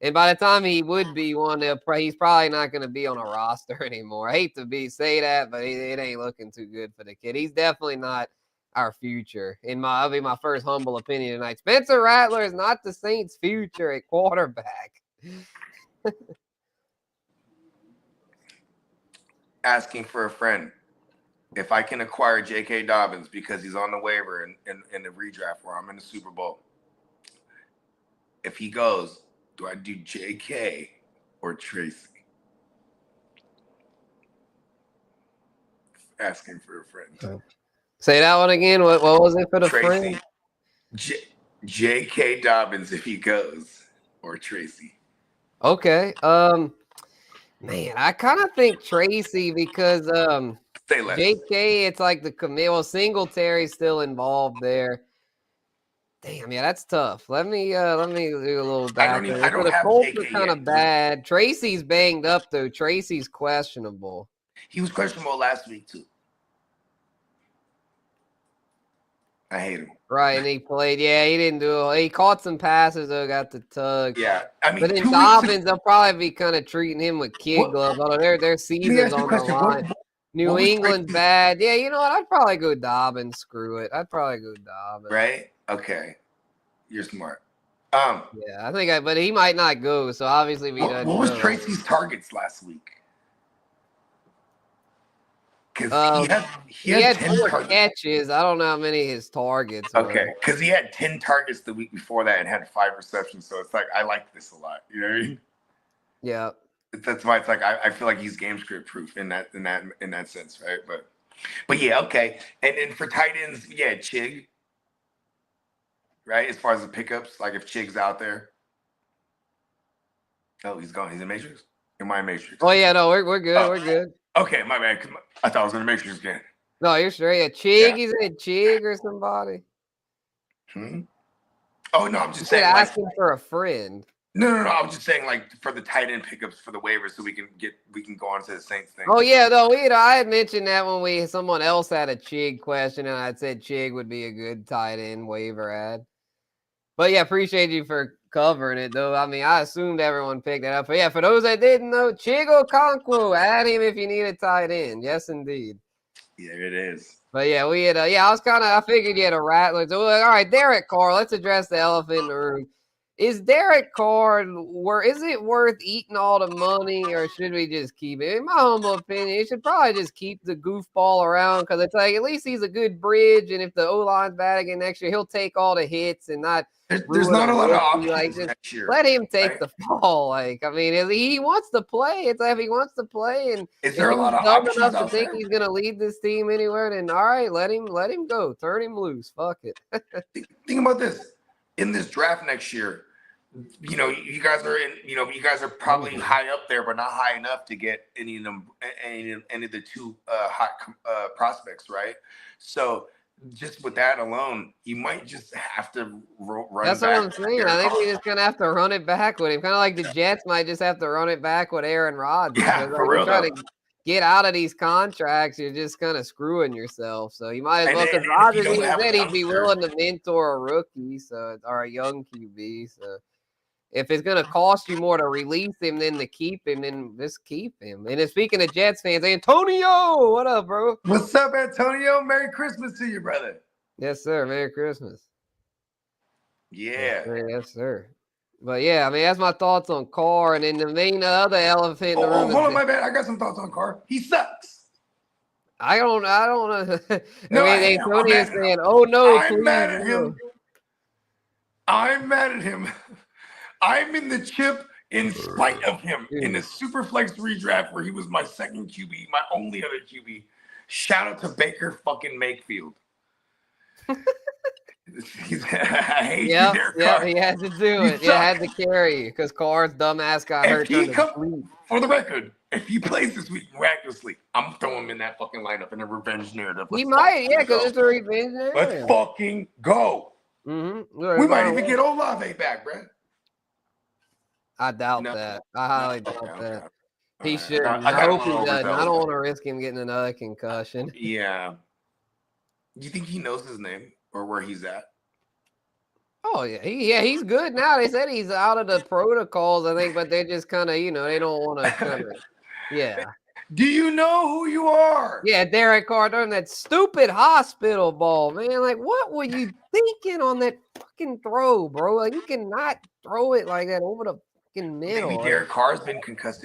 And by the time he would be one, he's probably not going to be on a roster anymore. I hate to say that, but it ain't looking too good for the kid. He's definitely not our future. That'll be my first humble opinion tonight. Spencer Rattler is not the Saints' future at quarterback. Asking for a friend. If I can acquire J.K. Dobbins because he's on the waiver in the redraft where I'm in the Super Bowl, if he goes, do I do J.K. or Tracy? Asking for a friend. Say that one again. What was it for the Tracy. friend? J.K. Dobbins if he goes, or Tracy. Okay. Man, I kind of think Tracy because J.K. It's like the Camille Singletary's still involved there. Damn, yeah, that's tough. Let me do a little back. The Colts are kind of bad. Tracy's banged up though. Tracy's questionable. He was questionable last week too. I hate him. Right, and he played. Yeah, he didn't do it. He caught some passes though, got the tug. Yeah, I mean, but in Dobbins, they'll probably be kind of treating him with kid gloves. Although their season's on the line. New England's bad. Yeah, you know what? I'd probably go Dobbins. Screw it. I'd probably go Dobbins. Right? Okay. You're smart. Yeah, I think but he might not go, so obviously we don't. What was Tracy's targets last week? Because he had 10 catches. I don't know how many his targets were. Okay, because he had 10 targets the week before that and had 5 receptions. So it's like I like this a lot. You know what I mean? Yeah. That's why it's like I feel like he's game script proof in that sense, right? But yeah, okay. And for tight ends, yeah, Chig. Right? As far as the pickups, like if Chig's out there. Oh, he's gone. He's in Matrix? in my Matrix. Oh yeah, no, we're good. Oh. We're good. Okay, my bad. I thought I was in the Matrix again. No, you're straight. Yeah, Chig, you said Chig or somebody. Oh no, I'm just You saying. said Like, asking for a friend. no. I was just saying, like, for the tight end pickups for the waivers, so we can go on to the Saints thing. Oh yeah, no, I had mentioned that when someone else had a Chig question, and I said Chig would be a good tight end waiver ad. But yeah, appreciate you for covering it, though. I mean, I assumed everyone picked it up. But yeah, for those that didn't know, Chig Okonkwo, add him if you need a tight end. Yes, indeed. Yeah, it is. But yeah, we had I figured you had a Rattler. So all right, Derek Carr. Let's address the elephant in the room. Is Derek Carr is it worth eating all the money, or should we just keep it? In my humble opinion, you should probably just keep the goofball around because it's like at least he's a good bridge, and if the O line's bad again next year, he'll take all the hits and not. There's not a lot of options like, next year. Let him take the fall. Like, I mean, if he wants to play, it's like if he wants to play, and is there a lot of dumb options enough to out think there? he's gonna lead this team anywhere, then all right, let him go, turn him loose, fuck it. Think about this. In this draft next year, you know, you guys are probably high up there, but not high enough to get any of the two hot prospects, right? So just with that alone, you might just have to run. That's what I'm saying. I think we're just gonna have to run it back with him, kind of like the Jets might just have to run it back with Aaron Rodgers. Yeah, for real. Try to get out of these contracts, you're just kind of screwing yourself. So you might as well, because Rodgers even said he'd be willing to mentor a rookie, or a young QB. So if it's going to cost you more to release him than to keep him, then just keep him. And then speaking of Jets fans, Antonio, what up, bro? What's up, Antonio? Merry Christmas to you, brother. Yes, sir. Merry Christmas. Yeah. Yes, sir. But yeah, I mean, that's my thoughts on Carr. And then the main other elephant in the room. Hold on, my bad. I got some thoughts on Carr. He sucks. I don't know. No, Antonio is saying, "Oh no, I'm please, mad at him. I'm mad at him. I'm in the chip in spite of him in the Superflex redraft where he was my second QB, my only other QB. Shout out to Baker fucking Mayfield. I hate you there, Carr. He had to do it. He had to carry you because Carr's dumbass got hurt. For the record, if he plays this week miraculously, I'm throwing him in that fucking lineup in a revenge narrative. He might, because it's a revenge narrative. Let's fucking go. Mm-hmm. We might even get Olave back, bro. I doubt that. I highly doubt that. He shouldn't. I hope he doesn't. I don't want to risk him getting another concussion. Yeah. Do you think he knows his name or where he's at? Oh, yeah. He's good now. They said he's out of the protocols, I think, but they're just kind of, they don't want to kind of, yeah. Do you know who you are? Yeah, Derek Carr throwing that stupid hospital ball, man. Like, what were you thinking on that fucking throw, bro? Like, you cannot throw it like that over the fucking middle. Maybe Derek Carr's been concussed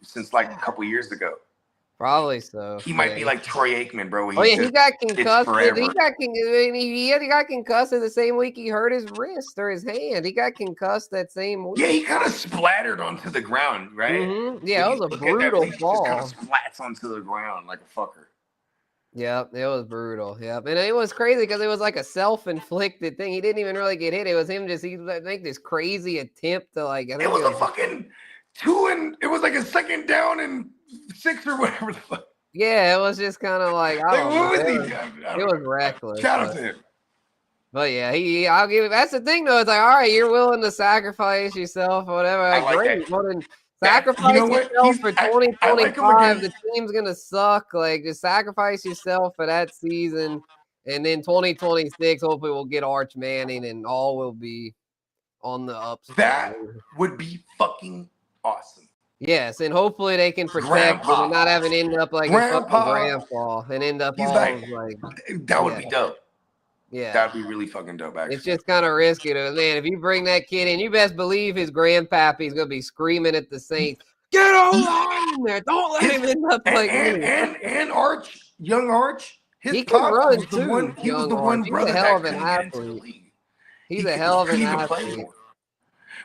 since like a couple years ago. Probably so. He might be like Troy Aikman, bro. He got concussed. He got concussed the same week he hurt his wrist or his hand. He got concussed that same week. Yeah, he kind of splattered onto the ground, right? Mm-hmm. Yeah, it was a brutal fall. He just kind of splats onto the ground like a fucker. Yeah, it was brutal. Yeah, and it was crazy because it was like a self-inflicted thing. He didn't even really get hit. It was him he make this crazy attempt to like. It was a fucking 2 and it was like a second down and 6 or whatever the fuck. Yeah, it was just kind of like it was reckless. Shout out to him. But yeah, I'll give it. That's the thing though. It's like, all right, you're willing to sacrifice yourself or whatever. Like, great. Sacrifice yourself for 2025. The team's gonna suck. Like, just sacrifice yourself for that season, and then 2026. Hopefully, we'll get Arch Manning, and all will be on the ups. That would be fucking awesome. Yes, and hopefully they can protect him and not have it end up like grandpa and end up all like that would be dope. Yeah, that'd be really fucking dope. Actually, it's just kind of risky, though, man. If you bring that kid in, you best believe his grandpappy's gonna be screaming at the Saints, "Get on there! Don't let him end up like me." And Arch, young Arch, he can run too. He was the one brother He's a hell of an athlete. He's a hell of an athlete.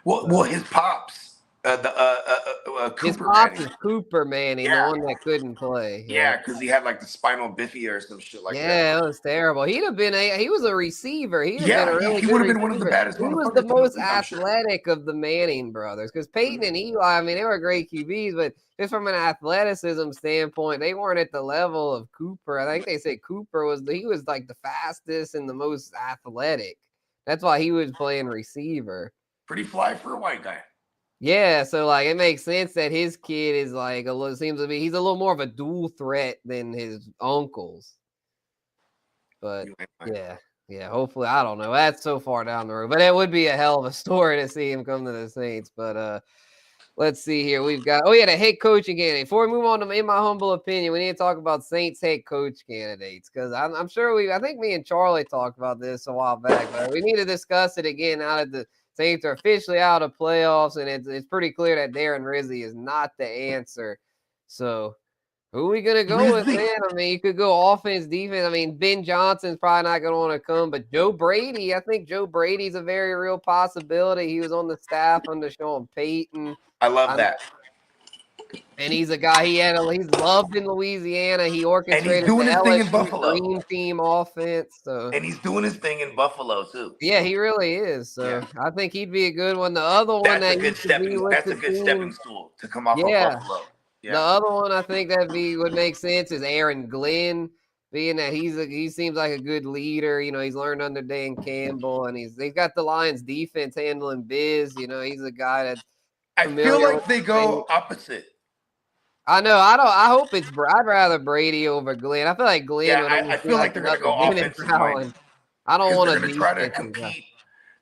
Well, his pops His Cooper pops Manning. is Cooper Manning, the Yeah, one that couldn't play. yeah, because he had like the spinal bifida or some shit like that. Yeah, it was terrible. He was a receiver. He'd have been Yeah, a really he good would have been one of the receiver. baddest He was the motherfuckers in the most league, I'm sure. athletic of the Manning brothers because Peyton and Eli, I mean, they were great QBs, but just from an athleticism standpoint, they weren't at the level of Cooper. I think they said Cooper was like the fastest and the most athletic. That's why he was playing receiver. Pretty fly for a white guy. Yeah, so like it makes sense that his kid is like he's a little more of a dual threat than his uncles. But yeah, hopefully I don't know. That's so far down the road. But it would be a hell of a story to see him come to the Saints. But let's see here. We've got the head coaching candidate. Before we move on to in my humble opinion, we need to talk about Saints head coach candidates because I'm sure I think me and Charlie talked about this a while back, but we need to discuss it again now that the Saints are officially out of playoffs, and it's pretty clear that Darren Rizzi is not the answer. So who are we gonna go with, man? I mean, you could go offense, defense. I mean, Ben Johnson's probably not gonna want to come, but Joe Brady, I think Joe Brady's a very real possibility. He was on the staff under Sean Payton. I love that. And he's a guy he's loved in Louisiana. He And he's orchestrated doing the his thing in LSU Buffalo. Dream Team offense. So And he's doing his thing in Buffalo too. yeah, he really is. So I think he'd be a good one. The other one That's that a good stepping stool to come off of Buffalo. Yeah. The other one I think would make sense is Aaron Glenn, being that he seems like a good leader. You know, he's learned under Dan Campbell, and he's got the Lions defense handling biz. You know, he's a guy that's familiar. I feel like they go opposite. I know. I hope it's. I'd rather Brady over Glenn. I feel like Glenn. Yeah, I feel like they're going to go offensive minded. I don't want to try to compete.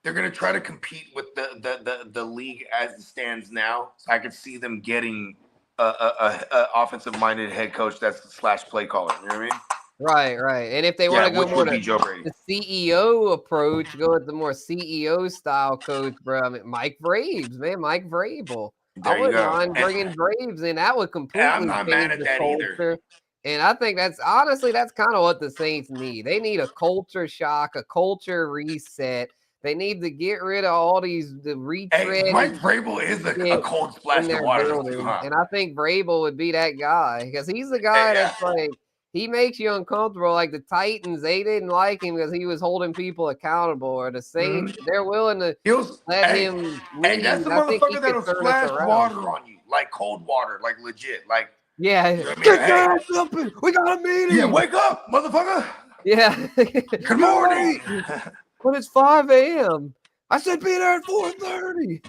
They're going to try to compete with the league as it stands now. So I could see them getting a offensive minded head coach that's / play caller. You know what I mean? Right. And if they want to go more to the CEO approach, go with the more CEO style coach, bro. I mean, Mike Vrabes, man, Mike Vrabel. I wouldn't mind bringing Braves in. That would completely change the culture. And I think that's kind of what the Saints need. They need a culture shock, a culture reset. They need to get rid of all the retread. Hey, Mike Vrabel is a cold splash of water too, huh? And I think Vrabel would be that guy because he's the guy that's like, he makes you uncomfortable. Like the Titans, they didn't like him because he was holding people accountable. Or the Saints, they're willing to let him lead. Hey, that's the motherfucker that'll splash water on you, like cold water, like legit. Like, yeah. You know get something. We got a meeting. Yeah, wake up, motherfucker. Yeah. Good morning. But it's 5 a.m. I said be there at 4:30.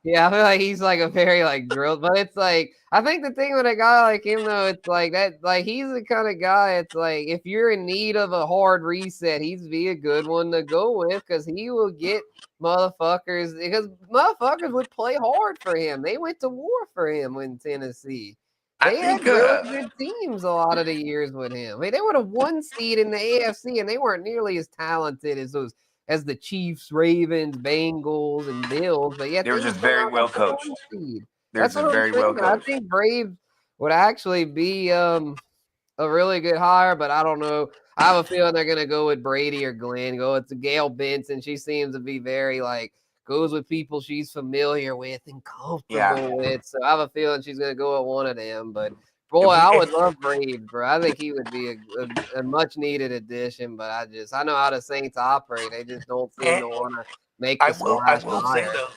Yeah, I feel like he's like a very like drilled, but it's like I think the thing with a guy like him though, it's like that, like he's the kind of guy. It's like if you're in need of a hard reset, he'd be a good one to go with because he will get motherfuckers because motherfuckers would play hard for him. They went to war for him in Tennessee. They had really good teams a lot of the years with him. I mean, they were the 1 seed in the AFC, and they weren't nearly as talented as the Chiefs, Ravens, Bengals, and Bills, but yet they were just very well coached. That's what I'm saying. I think Braves would actually be a really good hire, but I don't know. I have a feeling they're going to go with Brady or Glenn. Go with Gail Benson. She seems to be very goes with people she's familiar with and comfortable with. So I have a feeling she's going to go with one of them. But boy, I would love Braves, bro. I think he would be a much needed addition. But I know how the Saints operate. They just don't seem to want to make the splash. I will say though,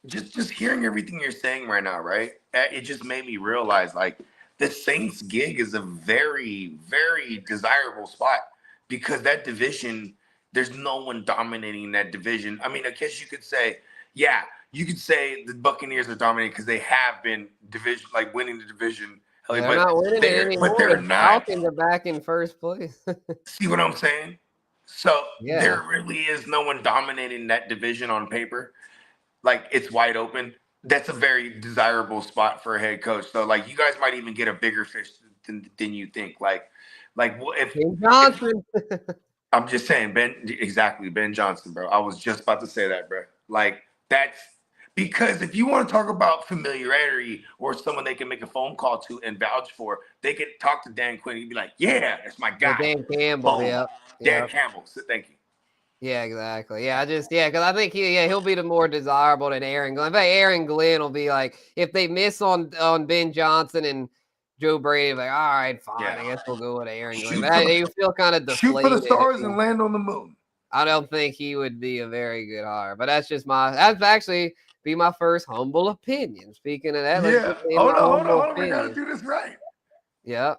just hearing everything you're saying right now, right? It just made me realize the Saints gig is a very, very desirable spot because that division, there's no one dominating that division. I mean, I guess you could say, you could say the Buccaneers are dominating because they have been winning the division. They're not winning it anymore. But they're not. Falcons are back in first place. See what I'm saying? So there really is no one dominating that division on paper. It's wide open. That's a very desirable spot for a head coach. So you guys might even get a bigger fish than you think. If Ben Johnson. I'm just saying, Ben Johnson, bro. I was just about to say that, bro. That's because if you want to talk about familiarity or someone they can make a phone call to and vouch for, they could talk to Dan Quinn. He'd be like, yeah, that's my guy. Dan Campbell, Dan Campbell. So thank you. Yeah, exactly. Yeah, because I think he'll be the more desirable than Aaron Glenn. But Aaron Glenn will be like, if they miss on Ben Johnson and Joe Brady, like, all right, fine, I guess we'll go with Aaron Glenn. But you feel kind of shoot for the deflated. stars and land on the moon. I don't think he would be a very good hire, but that's actually be my first humble opinion. Speaking of that, let's get hold on. We gotta do this right. Yeah.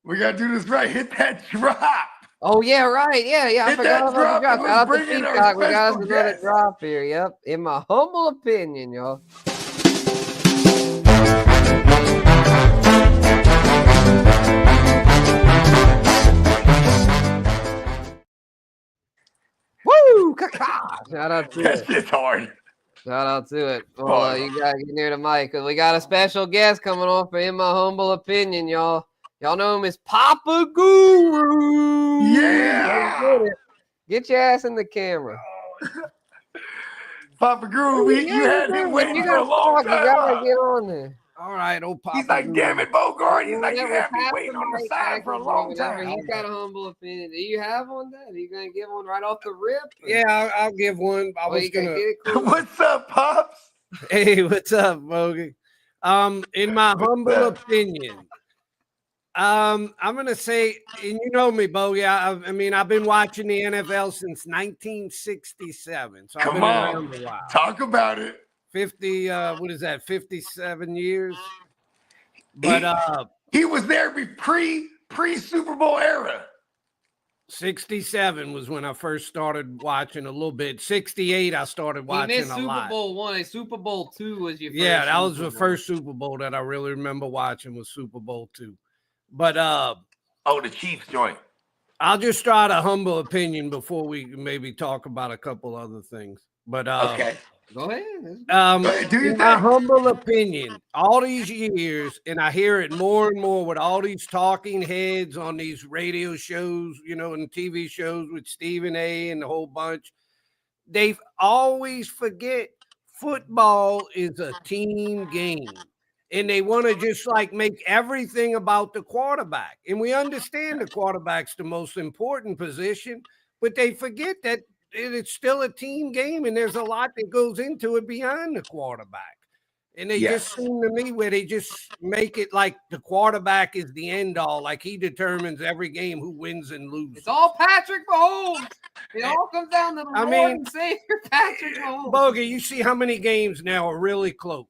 We gotta do this right. Hit that drop. Oh yeah, right. Yeah. I forgot about the drop. Shout out to Peacock. We got another drop here. Yep. In my humble opinion, y'all. Woo! Shout out to that shit's hard. Shout out to it. Well, you gotta get near the mic because we got a special guest coming on for In My Humble Opinion, y'all. Y'all know him as Papa Guru. Yeah. Get your ass in the camera. Papa Guru, you had been waiting for a long time. You gotta get on there. All right, old Papa. He's like, Guru. damn it, Bogart. He's like, you have been waiting on the side for a long time. He's got a humble opinion. Do you have one, Dad? Are you gonna give one right off the rip? Or? Yeah, I'll give one. I was gonna. Cool. What's up, Pops? Hey, what's up, Bogey? In my humble opinion, I'm gonna say, and you know me, Bogey. I mean, I've been watching the NFL since 1967. So I've been around a while. Talk about it. 50, what is that? 57 years. But he was there pre Super Bowl era. 67 was when I first started watching a little bit. 68, I started watching a lot. Super Bowl 1 and Super Bowl 2 was your first. Yeah, that was the first Super Bowl that I really remember watching was Super Bowl 2. But the Chiefs joint. I'll just start a humble opinion before we maybe talk about a couple other things. But okay. Go ahead. In my humble opinion, all these years, and I hear it more and more with all these talking heads on these radio shows, and TV shows with Stephen A. and the whole bunch, they always forget football is a team game. And they want to just make everything about the quarterback. And we understand the quarterback's the most important position, but they forget that it's still a team game and there's a lot that goes into it beyond the quarterback. And they just seem to me where they just make it like the quarterback is the end all, like he determines every game who wins and loses. It's all Patrick Mahomes. It all comes down to the Lord and Savior Patrick Mahomes. Bogey, you see how many games now are really close.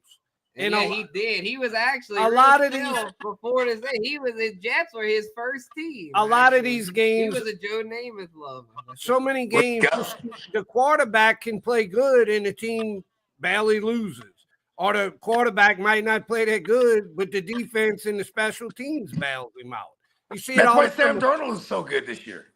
And he did. He was actually a lot of these before this day. The Jets were his first team. A lot of these games. He was a Joe Namath lover. So many games, the quarterback can play good and the team barely loses. Or the quarterback might not play that good, but the defense and the special teams bails him out. You see, that's why Sam Darnold is so good this year.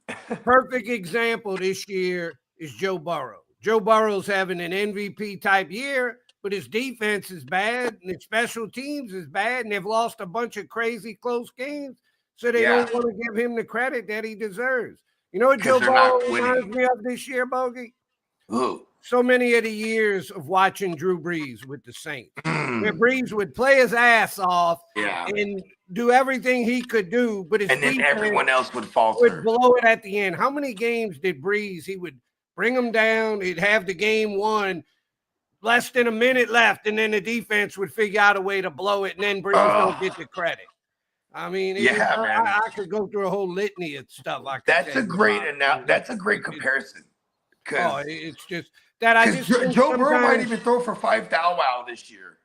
Perfect example this year is Joe Burrow. Joe Burrow's having an MVP type year. But his defense is bad, and his special teams is bad, and they've lost a bunch of crazy close games, so they don't want to give him the credit that he deserves. You know what Joe Burrow reminds me of this year, Bogey? Who? So many of the years of watching Drew Brees with the Saints, where Brees would play his ass off and do everything he could do, but his then everyone else would falter. Would blow it at the end. How many games did Brees? He would bring them down. He'd have the game won. Less than a minute left, and then the defense would figure out a way to blow it, and then Brees don't get the credit. I mean, I could go through a whole litany of stuff. That's a great comparison. It's just that I just Joe Burrow might even throw for 5,000 this year,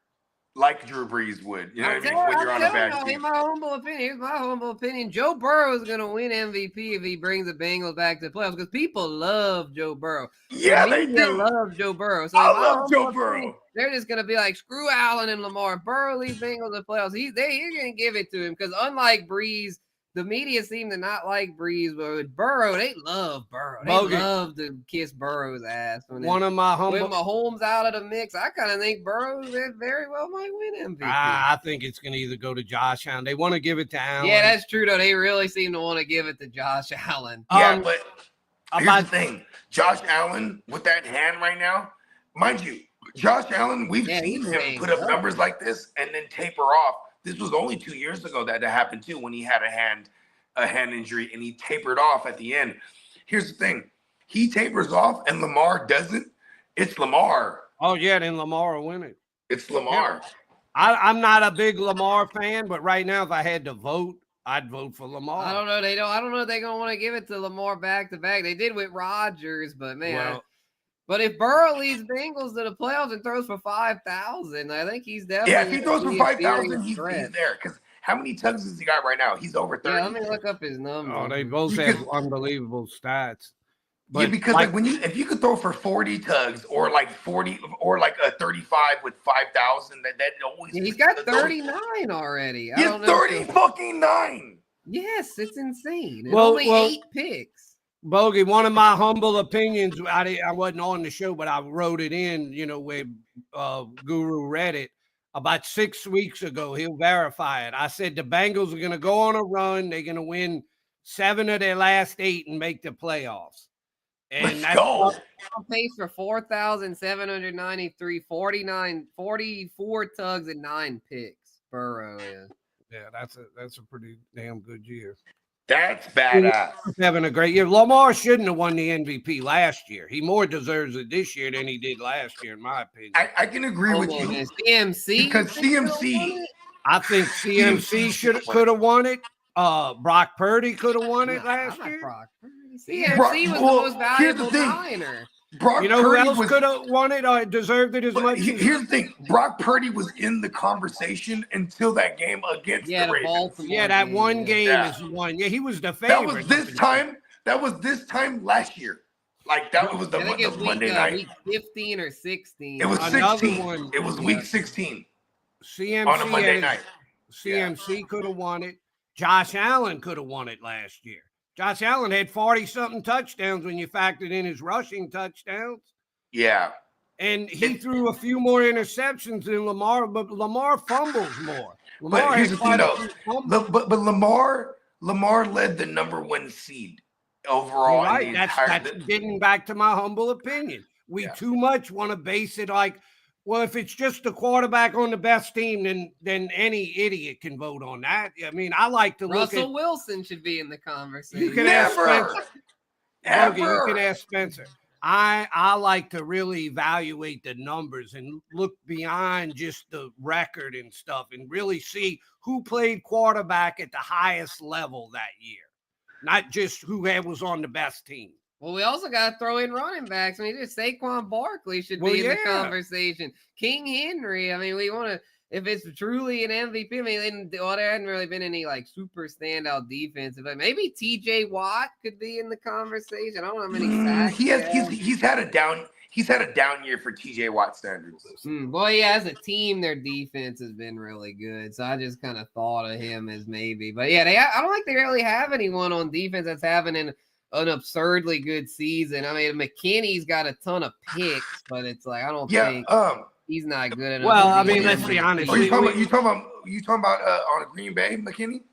like Drew Brees would. You know what I mean? When you're on a bad team. In my humble opinion, Joe Burrow is going to win MVP if he brings the Bengals back to the playoffs because people love Joe Burrow. Yeah, they do. Love Joe Burrow. So I love Joe Burrow. They're just going to be like, screw Allen and Lamar. Burrow leads Bengals to the playoffs. You're going to give it to him because unlike Brees, the media seem to not like Brees, but with Burrow, they love Burrow. They love to kiss Burrow's ass. With Mahomes out of the mix, I kind of think Burrow very well might win MVP. I think it's going to either go to Josh Allen. They want to give it to Allen. Yeah, that's true, though. They really seem to want to give it to Josh Allen. Yeah, but here's the thing. Josh Allen, with that hand right now, mind you, Josh Allen, we've seen him put up numbers like this and then taper off. This was only 2 years ago that happened too, when he had a hand injury and he tapered off at the end. Here's the thing. he tapers off and Lamar doesn't, it's Lamar. Oh, yeah, then Lamar will win it. It's Lamar. I'm not a big Lamar fan, but right now, if I had to vote, I'd vote for Lamar. I don't know. I don't know if they're gonna want to give it to Lamar back to back. They did with Rodgers, but man. But if Burrow leads Bengals to the playoffs and throws for 5,000, I think he's definitely. Yeah, if he throws for 5,000, he's there. Because how many tugs has he got right now? He's over 30. Yeah, let me look up his number. Oh, they both have unbelievable stats. But yeah, because like if you could throw for 40 tugs or like 40 or like a 35 with 5,000, that always. Yeah, he's got 39 already. He's 30 fucking 9. Yes, it's insane. Well, only 8 picks. Bogey, one of my humble opinions, I wasn't on the show, but I wrote it in, where Guru read it about 6 weeks ago. He'll verify it. I said the Bengals are going to go on a run. They're going to win 7 of their last 8 and make the playoffs. And let's go. On pace for 4,793, 44 tugs and 9 picks. Burrow, yeah, that's a pretty damn good year. That's badass. Having a great year. Lamar shouldn't have won the MVP last year. He more deserves it this year than he did last year, in my opinion. I can agree with you. CMC, because CMC, I think CMC could have won it. Brock Purdy could have won it last year. Brock Purdy. CMC was the most valuable Niner. Brock who else could have won it or deserved it as much? Here's the thing. Brock Purdy was in the conversation until that game against the Ravens. Baltimore that one game is one. Yeah, he was the favorite. That was this time last year. Like that was the Monday night. Week 15 or 16. It was 16. It was week 16. CMC on a Monday night. CMC could have won it. Josh Allen could have won it last year. Josh Allen had 40-something touchdowns when you factored in his rushing touchdowns. Yeah. And he threw a few more interceptions than Lamar, but Lamar fumbles more. But here's the thing, though. But Lamar led the number 1 seed overall. Right. That's getting back to my humble opinion. We too much want to base it like, well, if it's just the quarterback on the best team, then any idiot can vote on that. I mean, I like to look at Russell Wilson should be in the conversation. You can ask Spencer. You can ask Spencer. I like to really evaluate the numbers and look beyond just the record and stuff and really see who played quarterback at the highest level that year, not just who was on the best team. Well, we also got to throw in running backs. I mean, just Saquon Barkley should be in the conversation. King Henry. I mean, we want to, if it's truly an MVP, I mean, there hadn't really been any like super standout defensive. But maybe TJ Watt could be in the conversation. I don't know how many sacks. He's had a down year for TJ Watt standards. Well, yeah, as a team, their defense has been really good. So I just kind of thought of him as maybe. But yeah, I don't think they really have anyone on defense that's having an absurdly good season. I mean, McKinney's got a ton of picks, but it's like I don't think he's not good enough. Well, I mean, let's be honest. You talking about on Green Bay, McKinney?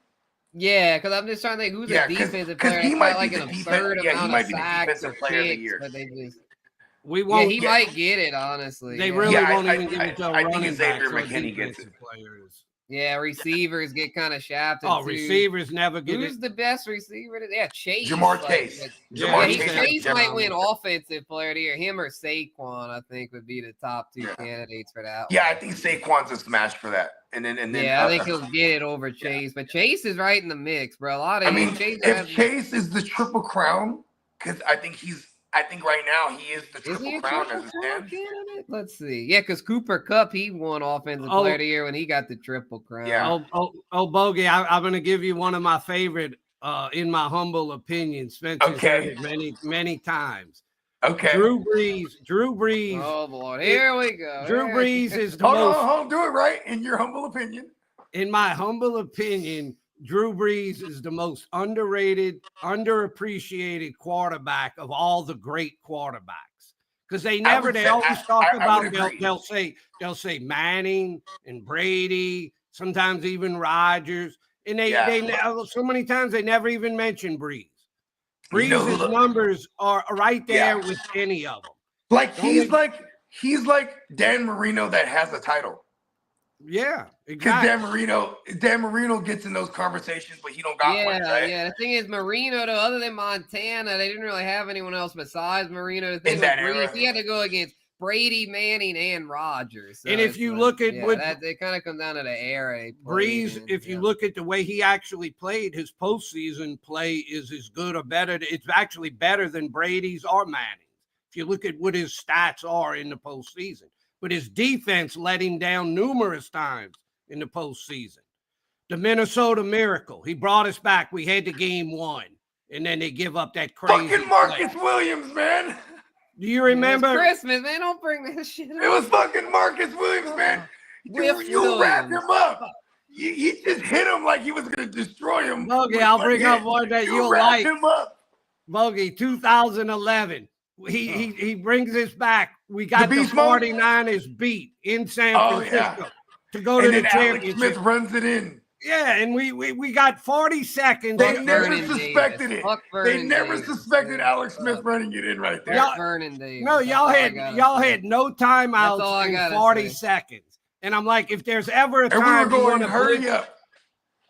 Yeah, because I'm just trying to think who's the defensive player. He might like an absurd amount of sacks or picks, but they just. We won't. He might get it. Honestly, they really won't even give it to a running back. Xavier McKinney gets it. Yeah, receivers get kind of shafted. Receivers never get Who's the best receiver? Yeah, Chase. Jamar Chase. Chase might win offensive player of the year. Him or Saquon, I think, would be the top 2 candidates for that. Yeah, I think Saquon's a smash for that. And then I think he'll get it over Chase. But Chase is right in the mix, bro. Chase is the triple crown, because I think right now he is the triple crown as it stands. Let's see. Yeah, because Cooper Kupp, he won offensive player of the year when he got the triple crown. Yeah. Bogey, I'm going to give you one of my favorite, in my humble opinion. Spencer's said it many times. Okay. Drew Brees. Oh, Lord. Here we go. Drew Brees is the Hold on. Do it right in your humble opinion. In my humble opinion, Drew Brees is the most underrated, underappreciated quarterback of all the great quarterbacks. Because they always talk about, they'll say Manning and Brady, sometimes even Rodgers. And they so many times they never even mention Brees. Brees' numbers are right there with any of them. Like he's like Dan Marino that has a title. Yeah, Because exactly. Dan Marino gets in those conversations, but he don't got one, right? Yeah. The thing is, Marino, though, other than Montana, they didn't really have anyone else besides Marino. The thing In with that Breeze, era. he had to go against Brady, Manning, and Rogers. So And if you look at what it kind of comes down to the era he played Breeze, in, if you look at the way he actually played, his postseason play is as good or better. It's actually better than Brady's or Manning's. If you look at what his stats are in the postseason, but his defense let him down numerous times in the postseason. The Minnesota Miracle, he brought us back. We had the game won, and then they give up that crazy Fucking Marcus Williams, man. Do you remember? It's Christmas, man. Don't bring that shit up. It was fucking Marcus Williams, man. You wrapped him up. You just hit him like he was going to destroy him. Bogey, I'll bring up one that you'll like. Him up. Bogey, 2011. He brings us back. We got the 49ers beat in San Francisco to go to the championship. Alex Smith runs it in. Yeah, and we got 40 seconds. They never suspected it. They never suspected Alex Smith running it in right there. Vernon Davis. No, y'all had no timeouts in 40 seconds. And I'm like, if there's ever a time we were going, hurry up.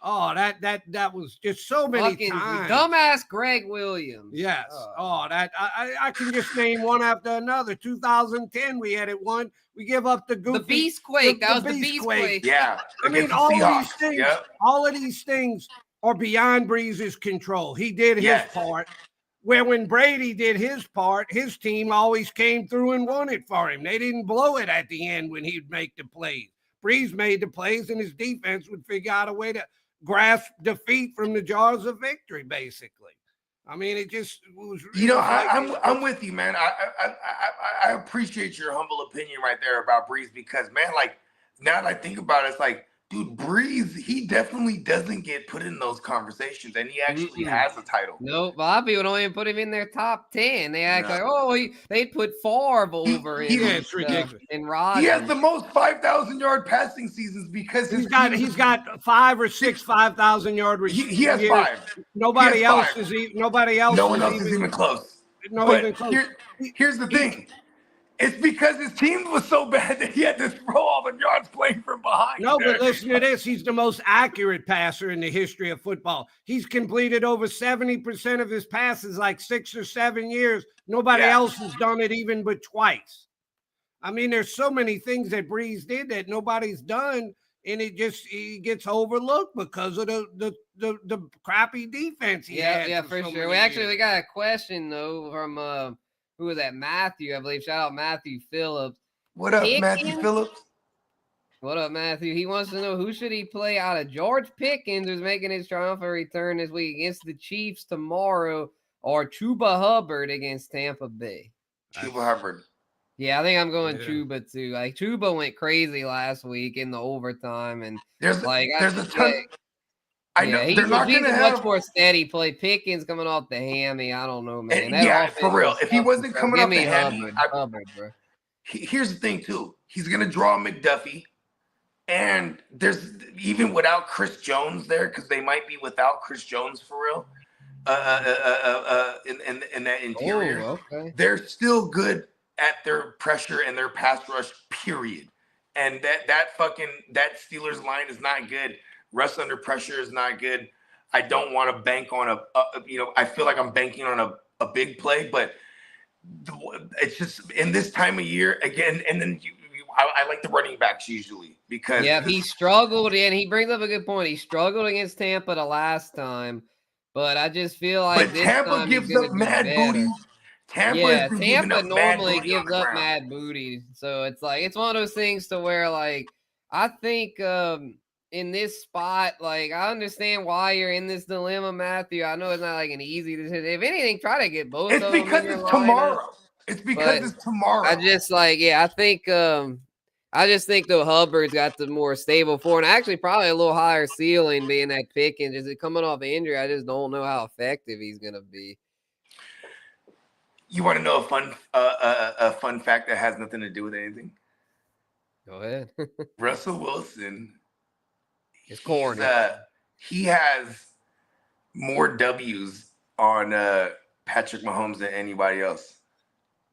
Oh, that was just so many times. Dumbass Greg Williams. Yes. I can just name one after another. 2010, we had it one. We give up the goofy. The Beastquake. That was the Beastquake. Yeah. I mean, all of these things are beyond Breeze's control. He did his part. Where when Brady did his part, his team always came through and won it for him. They didn't blow it at the end when he'd make the plays. Breeze made the plays, and his defense would figure out a way to grasp defeat from the jaws of victory, basically. I mean, it just was. I'm with you, man. I appreciate your humble opinion right there about Breeze because, man, like now that I think about it, it's like, dude, Breeze, he definitely doesn't get put in those conversations, and he actually has a title. No, a lot of people don't even put him in their top 10. They act like, they put Favre over him. It's ridiculous. And Rodgers. He has the most 5,000-yard passing seasons because he's got 5 or 6 5,000-yard receivers. He has 5. Nobody else is even. No one else is even close. Here's the thing. It's because his team was so bad that he had to throw all the yards playing from behind. No, but listen to this. He's the most accurate passer in the history of football. He's completed over 70% of his passes like 6 or 7 years. Nobody else has done it even but twice. I mean, there's so many things that Breeze did that nobody's done, and he gets overlooked because of the crappy defense he had. Yeah, for sure. We got a question, though, from who was that? Matthew, I believe. Shout out Matthew Phillips. What up, Matthew Phillips? What up, Matthew? He wants to know who should he play out of George Pickens, who's making his triumphant return this week against the Chiefs tomorrow, or Chuba Hubbard against Tampa Bay. Chuba Hubbard. Yeah, I think I'm going Chuba too. Like Chuba went crazy last week in the overtime, and there's a ton. I know he's a much more steady play. Pickens coming off the hammy. I don't know, man. For real. If he wasn't coming off the hammy, Hubbard, bro. Here's the thing too. He's gonna draw McDuffie, and there's even without Chris Jones there because they might be without Chris Jones for real. In that interior, they're still good at their pressure and their pass rush. Period. And that Steelers line is not good. Russ under pressure is not good. I don't want to bank on I feel like I'm banking on a big play, but it's just in this time of year again. And then I like the running backs usually because he struggled, and he brings up a good point. He struggled against Tampa the last time, but I just feel like Tampa gives up mad booty. Tampa normally gives up mad booty, so it's like it's one of those things to where like I think. In this spot, like I understand why you're in this dilemma, Matthew. I know it's not like an easy decision. If anything, try to get both. It's because it's tomorrow. It's because it's tomorrow. I just I think I just think the Hubbard's got the more stable floor and actually probably a little higher ceiling being that Pickens. Is it coming off injury? I just don't know how effective he's gonna be. You want to know a fun fact that has nothing to do with anything? Go ahead. Russell Wilson. It's corny. He has more W's on Patrick Mahomes than anybody else.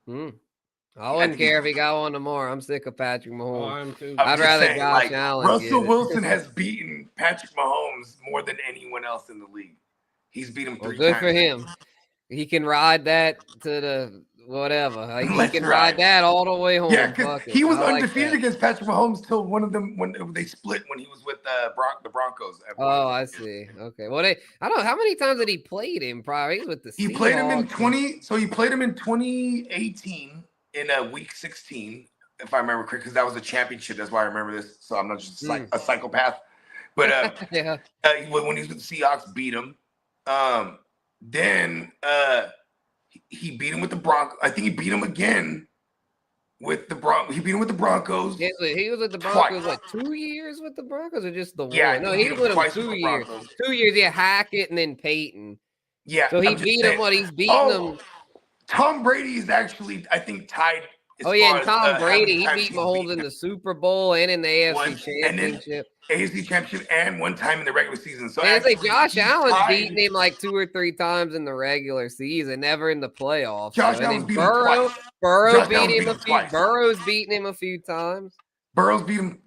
I I wouldn't care if he got one tomorrow. I'm sick of Patrick Mahomes. I'm too. I'm I'd just rather saying, Josh like, Allen Russell get it. Wilson has beaten Patrick Mahomes more than anyone else in the league. He's beat him Well, 3 good times. for him. He can ride that to the whatever. Like, he Let's can ride. ride that all the way home. Yeah, because Fuck it. he was I like undefeated that. against Patrick Mahomes till one of them when they split when he was with the Broncos. At one Oh, of I them. see. Okay. Well, I don't know how many times did he played him. Probably with the He Seahawks. played him in 20. So he played him in 2018 in a week 16, if I remember correctly, because that was a championship. That's why I remember this. So I'm not just like a psychopath. But yeah. When he was with the Seahawks, beat him. Then he beat him with the Broncos. I think he beat him again with the Broncos. He beat him with the Broncos. Yeah, he was with the Broncos, what, 2 years with the Broncos or just the one? Yeah, No, he he beat was him with him twice with 2 the years. Broncos. 2 years, yeah, Hackett and then Peyton. Yeah. So he beat him. What, he's beating them. Tom Brady is actually, I think, tied. Oh, yeah, and Tom how many Brady, he times beat he's Mahomes beaten in him. the Super Bowl and in the AFC Once, and then Championship. AFC Championship and one time in the regular season. So And it's like actually, Josh he's Allen's tied. beaten him like 2 or 3 times in the regular season, never in the playoffs. Josh So. Allen's beat him Burrow twice. beat him a few. Burrow's beaten him a few times. Burrow's beat him.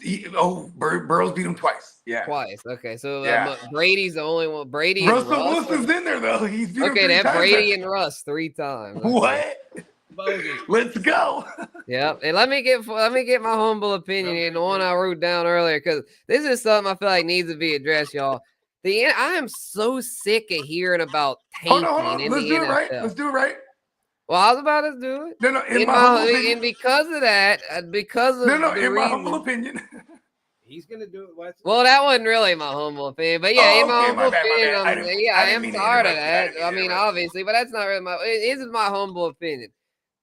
Burrow's beat him twice. Yeah, twice. Okay, so Yeah. Brady's the only one. Brady Russell and Russ. Wilson's in there though. He's beat him Okay, 3 that times. Brady and Russ 3 times. Okay. What? Bogus. Let's go. Yep. And let me get my humble opinion in the one I wrote down earlier, because this is something I feel like needs to be addressed, y'all. I am so sick of hearing about tanking Hold on. in Let's the do NFL. it right. Let's do it right. Well, I was about to do it. No, in my humble opinion. And because of that, because of my humble opinion. He's gonna do it. Well, that wasn't really my humble opinion, but yeah, in my humble opinion, I am tired of that. I mean, obviously, but that's not really this is my humble opinion.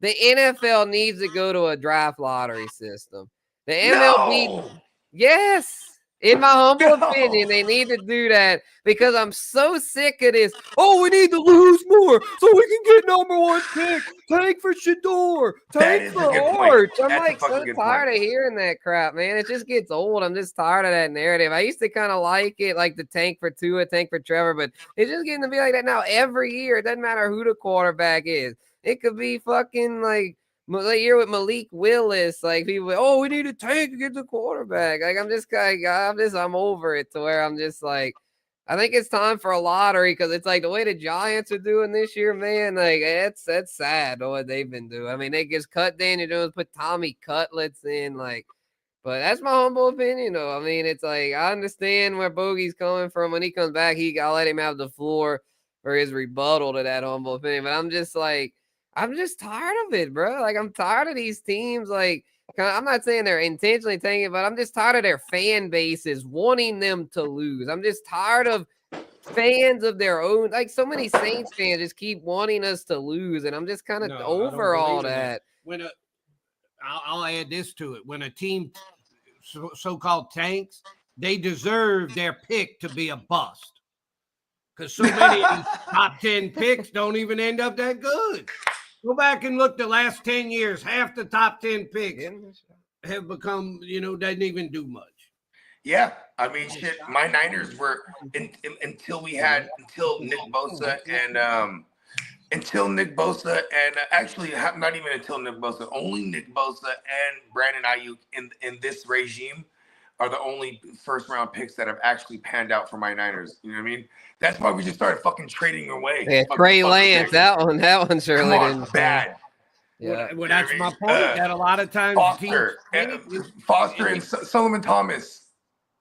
The NFL needs to go to a draft lottery system. The MLB, yes. In my humble opinion, they need to do that because I'm so sick of this. Oh, we need to lose more so we can get #1 pick. Tank for Shador. Tank for Arch. I'm like so tired of hearing that crap, man. It just gets old. I'm just tired of that narrative. I used to kind of like it, like the tank for Tua, tank for Trevor, but it's just getting to be like that now every year. It doesn't matter who the quarterback is. It could be fucking like year with Malik Willis, like people, we need a tank to get the quarterback. Like I'm over it to where I'm just like, I think it's time for a lottery because it's like the way the Giants are doing this year, man. Like that's sad what they've been doing. I mean, they just cut Daniel Jones, put Tommy Cutlets in, like, but that's my humble opinion, though. I mean, it's like I understand where Bogey's coming from. When he comes back, I'll let him have the floor for his rebuttal to that humble opinion. But I'm just like, I'm just tired of it, bro. Like, I'm tired of these teams. Like, I'm not saying they're intentionally taking it, but I'm just tired of their fan bases wanting them to lose. I'm just tired of fans of their own. Like, so many Saints fans just keep wanting us to lose, and I'm just kind of over all that. I'll add this to it. When a team so-called tanks, they deserve their pick to be a bust. Because so many of these top 10 picks don't even end up that good. Go back and look the last 10 years. Half the top 10 picks have become, doesn't even do much. Yeah. I mean, shit, my Niners were until Nick Bosa and actually not even until Nick Bosa, only Nick Bosa and Brandon Ayuk in this regime are the only first round picks that have actually panned out for my Niners. You know what I mean? That's why we just started fucking trading away. Yeah, Trey Lance, that one surely didn't. Bad. Yeah. Well, that's my point. That a lot of times Foster and Solomon Thomas.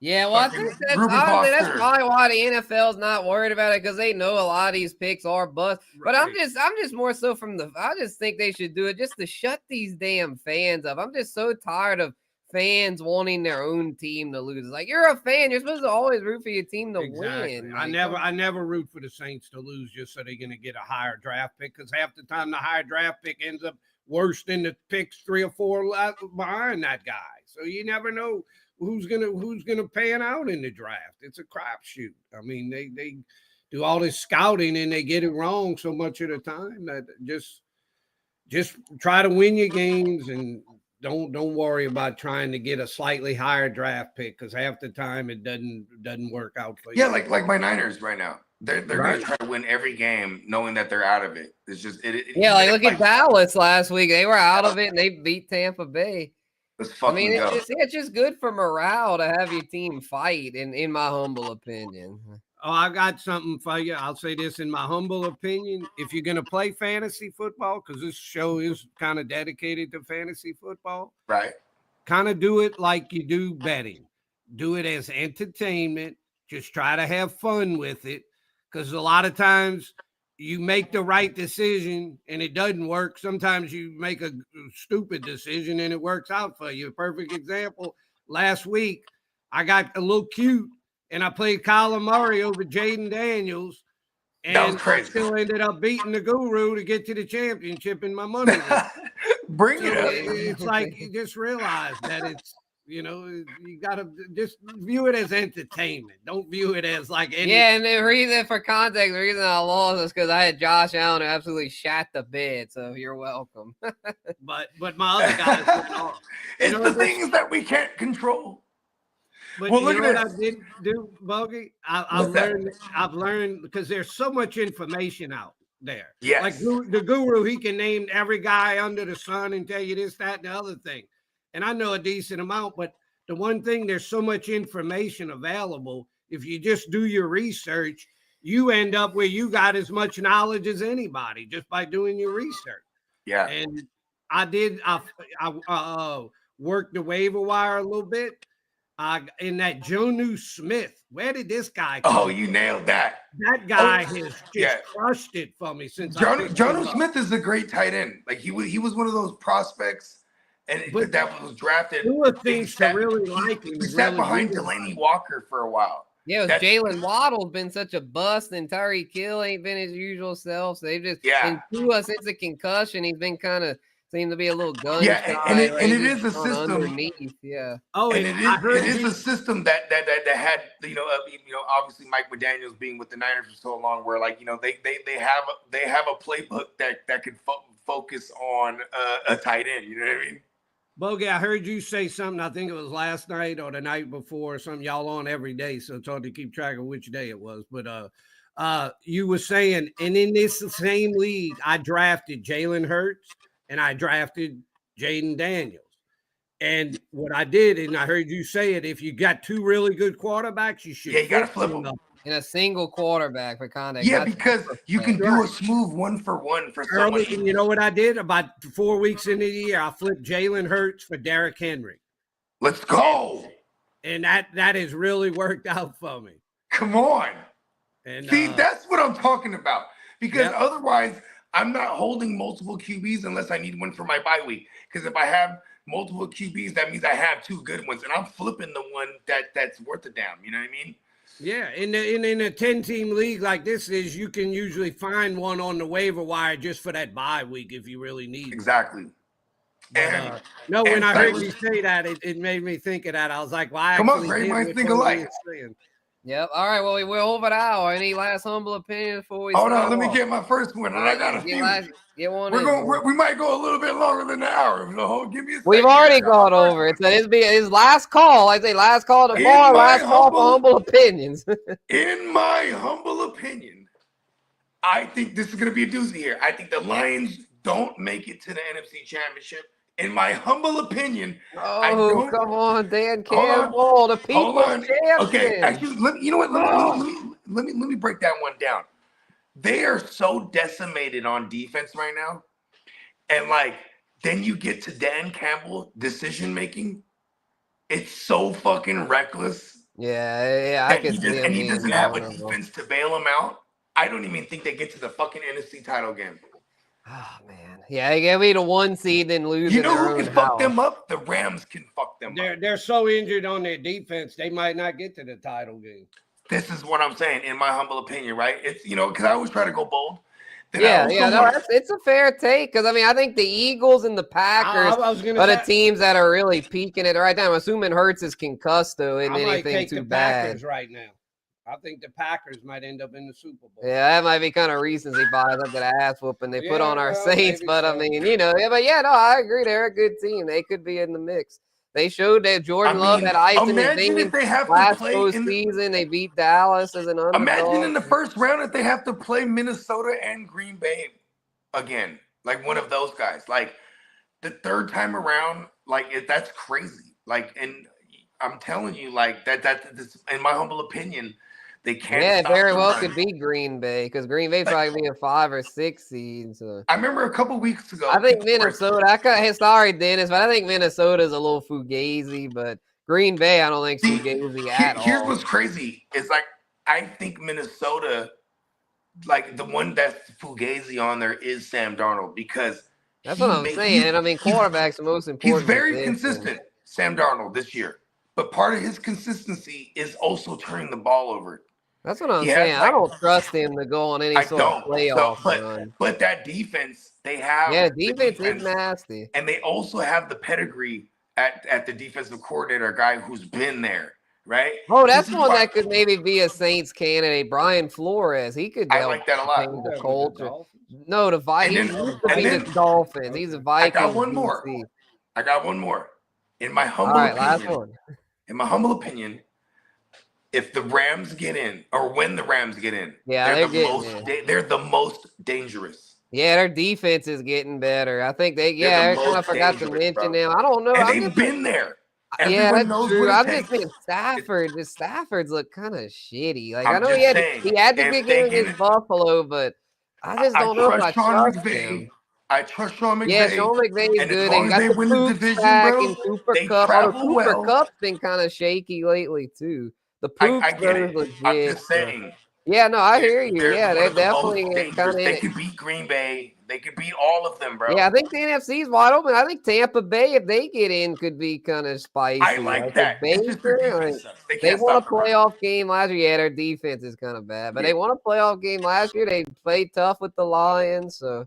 Yeah, well, I think that's probably why the NFL's not worried about it, because they know a lot of these picks are bust. But I'm just more so I just think they should do it just to shut these damn fans up. I'm just so tired of fans wanting their own team to lose. It's like, you're a fan, you're supposed to always root for your team to win. Like, I never root for the Saints to lose just so they're going to get a higher draft pick, because half the time the higher draft pick ends up worse than the picks 3 or 4 behind that guy. So you never know who's gonna pan out in the draft. It's a crapshoot. I mean, they do all this scouting and they get it wrong so much of the time that just try to win your games and don't worry about trying to get a slightly higher draft pick, because half the time it doesn't work out for you. Yeah, like my Niners right now. They're gonna try to win every game, knowing that they're out of it. It's just like look at Dallas last week. They were out of it and they beat Tampa Bay. Let's fucking go. It's just good for morale to have your team fight. In my humble opinion. Oh, I got something for you. I'll say this in my humble opinion. If you're going to play fantasy football, because this show is kind of dedicated to fantasy football, right? Kind of do it like you do betting. Do it as entertainment. Just try to have fun with it. Because a lot of times you make the right decision and it doesn't work. Sometimes you make a stupid decision and it works out for you. A perfect example, last week, I got a little cute and I played Kyler Murray over Jaden Daniels. And I still ended up beating the Guru to get to the championship in my money. Bring it up. It's like you just realize that it's, you got to just view it as entertainment. Don't view it as like any. Yeah, and the reason for context, the reason I lost is because I had Josh Allen who absolutely shat the bed. So you're welcome. but my other guys went off. It's the things that we can't control. But well, look at what I did do, Bogey? I've learned because there's so much information out there. Yes. Like the Guru, he can name every guy under the sun and tell you this, that, and the other thing. And I know a decent amount, but the one thing, there's so much information available. If you just do your research, you end up where you got as much knowledge as anybody just by doing your research. Yeah. And I worked the waiver wire a little bit. In that Jonnu Smith, where did this guy come from? You nailed that. That guy has just crushed it for me since Jonnu Smith is a great tight end. Like he was one of those prospects, and that was drafted. Two of things to really like him. He sat behind Delaney Walker for a while. Yeah, Jalen Waddle's been such a bust, and Tyreek Hill ain't been his usual self. So they've just and Tua, since the concussion, he's been kind of seem to be a little gun. And it is a system underneath. Yeah. Oh, and it is a system that had obviously Mike McDaniels being with the Niners for so long, where like they have a playbook that could focus on a tight end. You know what I mean? Bogey, I heard you say something. I think it was last night or the night before or something. Y'all on every day, so it's hard to keep track of which day it was. But you were saying, and in this same league, I drafted Jalen Hurts and I drafted Jaden Daniels. And what I did, and I heard you say it, if you got two really good quarterbacks, you should. Yeah, you got to flip them. In a single quarterback for context. Yeah, because you can do a smooth 1-for-1 for someone. And you know what I did? About 4 weeks into the year, I flipped Jalen Hurts for Derrick Henry. Let's go. And that has really worked out for me. Come on. And see, that's what I'm talking about. Because otherwise, I'm not holding multiple QBs unless I need one for my bye week. Because if I have multiple QBs, that means I have two good ones. And I'm flipping the one that's worth a damn. You know what I mean? Yeah, in a 10-team league like this is, you can usually find one on the waiver wire just for that bye week if you really need it. Exactly. But, when I heard you say that, it made me think of that. I was like, well, I come on, great minds think alike. Yep. All right. Well, we're over an hour. Any last humble opinions before we hold on, let me get my first one. And I got a few. Get one. We might go a little bit longer than an hour. So give me a We've already gone over it. So this be his last call. I say last call to bar, last call for humble opinions. In my humble opinion, I think this is going to be a doozy here. I think the Lions don't make it to the NFC Championship. In my humble opinion, come on, Dan Campbell, the people champion. Okay, actually, you know what? Let me break that one down. They are so decimated on defense right now, and like then you get to Dan Campbell decision making. It's so fucking reckless. Yeah, I can see. And he doesn't have a defense to bail him out. I don't even think they get to the fucking NFC title game. Oh man, yeah, they gave me the 1 seed and lose. You know who can fuck them up? The Rams can fuck them up. They're so injured on their defense, they might not get to the title game. This is what I'm saying, in my humble opinion, right? It's because I always try to go bold. It's a fair take because I think the Eagles and the Packers are the teams that are really peaking at the right time. I'm assuming Hurts is concussed though, and anything too bad. Packers right now. I think the Packers might end up in the Super Bowl. Yeah, that might be kind of recency bias. Look at the ass whooping they put on our Saints, but I agree. They're a good team. They could be in the mix. They showed that Jordan Love had ice in his imagine veins if they have to last play postseason. They beat Dallas as an underdog. Imagine in the first round if they have to play Minnesota and Green Bay again, like one of those guys. Like the third time around, that's crazy. Like, and I'm telling you, like that's in my humble opinion, they can't. Yeah, it stop very the well run. could be Green Bay because Green Bay probably be a 5 or 6 seed. So I remember a couple weeks ago. I think Minnesota. Sorry, Dennis, but I think Minnesota's a little fugazi. But Green Bay, I don't think fugazi at all. Here's what's crazy is like I think Minnesota, like the one that's fugazi on there is Sam Darnold because that's what I'm saying. And I mean, quarterback's the most important. He's very consistent, Sam Darnold, this year. But part of his consistency is also turning the ball over. That's what I'm saying. I don't trust him to go on any sort of playoff run. But that defense, they have. Yeah, defense is nasty. And they also have the pedigree at the defensive coordinator, guy who's been there, right? Oh, that's one that could maybe be a Saints candidate, Brian Flores. He could I like that a lot. The culture. No, the Vikings. The Dolphins. He's a Viking. I got one more. In my humble opinion. Last one. In my humble opinion, if the Rams get in, or when the Rams get in, they're the most dangerous. Yeah, their defense is getting better. I think I kind of forgot to mention them. I don't know. And they've been there. Everyone that's true. I'm just saying Stafford's look kind of shitty. Like I know he had to get in against Buffalo, but I just don't know if I trust him. I trust Sean McVay. Yeah, Sean McVay is good. And got the Poops back and Cooper Cup. Cooper Cup's been kind of shaky lately too. The Poops is legit. I'm just saying. Yeah, no, I hear you. Yeah, they're definitely kind of. They could beat Green Bay. They could beat all of them, bro. Yeah, I think the NFC is wide open. I think Tampa Bay, if they get in, could be kind of spicy. I like that. They won a playoff game last year. Yeah, their defense is kind of bad, but they won a playoff game last year. They played tough with the Lions, so.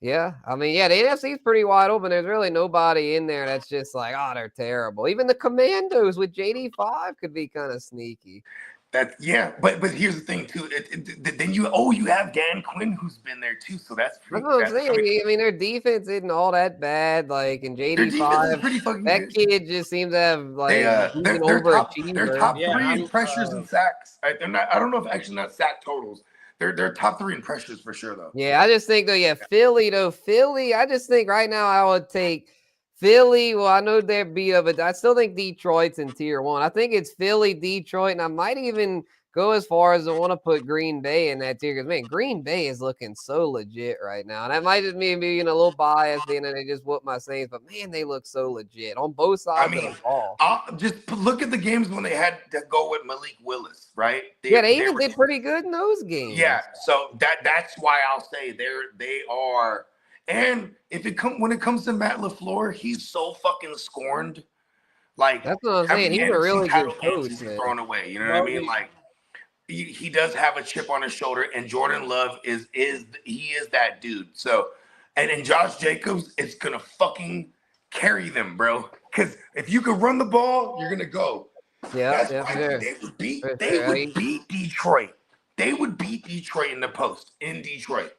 Yeah, I mean, the NFC is pretty wide open. There's really nobody in there that's just like, oh, they're terrible. Even the Commandos with JD5 could be kind of sneaky. But here's the thing too. Then you have Dan Quinn who's been there too. So that's what I'm saying. I mean, their defense isn't all that bad. Like, and JD5, that kid just seems to have like they're top 3 in pressures and sacks. I don't know if not sack totals. They're top 3 in pressures for sure, though. Yeah, I just think Philly, I just think right now I would take Philly. Well, I know they're beat up, but I still think Detroit's in tier 1. I think it's Philly, Detroit, and I might even go as far as I want to put Green Bay in that tier because, man, Green Bay is looking so legit right now. And that might just me being a little biased, and they just whoop my Saints, but, man, they look so legit on both sides of the ball. Just look at the games when they had to go with Malik Willis, right? They even did pretty good in those games. Yeah, so that's why I'll say they are. And when it comes to Matt LaFleur, he's so fucking scorned. Like that's what I'm saying. He's a really good coach. He's thrown away. You know what I mean? Like he does have a chip on his shoulder, and Jordan Love is that dude. So, and Josh Jacobs is gonna fucking carry them, bro. Because if you can run the ball, you're gonna go. Yeah, they would beat Detroit. They would beat Detroit in the post in Detroit.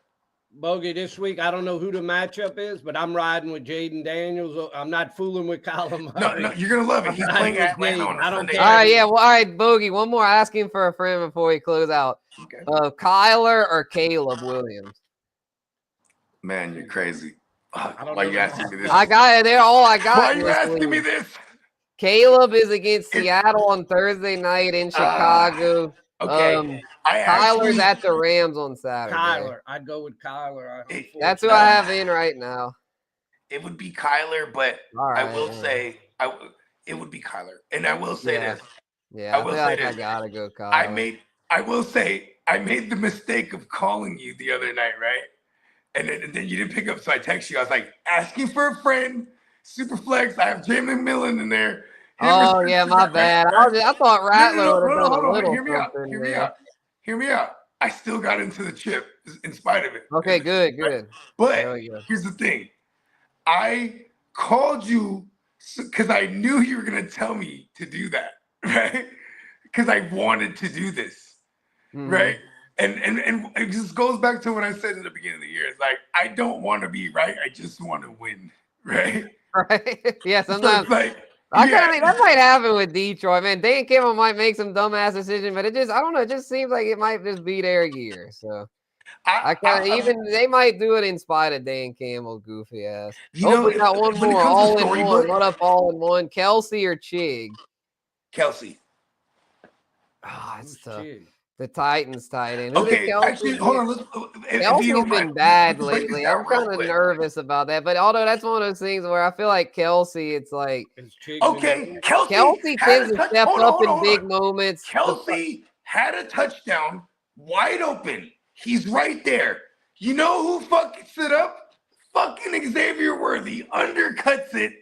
Bogey, this week, I don't know who the matchup is, but I'm riding with Jaden Daniels. I'm not fooling with Kyler Murray. No, you're going to love it. He's playing Atlanta on Sunday. All right, yeah. Well, all right, Bogey, one more asking for a friend before we close out. Okay. Kyler or Caleb Williams? Man, you're crazy. Why you asking me this? I got it. They're all I got. Why are you asking me this? Caleb is against Seattle on Thursday night in Chicago. Okay. Kyler's at the Rams on Saturday. Kyler. I'd go with Kyler. That's who I have in right now. It would be Kyler, but I will say it would be Kyler. And I will say this. Yeah, I gotta go Kyler. I will say I made the mistake of calling you the other night, right? And then you didn't pick up, so I texted you. I was like, asking for a friend, super flex. I have Jalen Millen in there. Oh, yeah, my bad. I thought Rattler would have done a little Hear me out. I still got into the chip in spite of it. Okay, good. But here's the thing. I called you because I knew you were going to tell me to do that, right? Because I wanted to do this, right? And it just goes back to what I said at the beginning of the year. It's like, I don't want to be right. I just want to win, right? Right. Yeah, sometimes. So I kind of think that might happen with Detroit, man. Dan Campbell might make some dumbass decision, but I don't know. It just seems like it might just be their year. So they might do it in spite of Dan Campbell, goofy ass. We got one more all in one. What up, all in one? Kelsey or Chig? Kelsey. Oh, it's tough. The Titans tight end. Okay, actually, hold on. Kelsey's been bad lately. I'm kind of nervous about that. But although that's one of those things where I feel like Kelsey, it's like Kelsey tends to step up in big moments. Kelsey had a touchdown wide open. He's right there. You know who fucking stood up? Fucking Xavier Worthy undercuts it,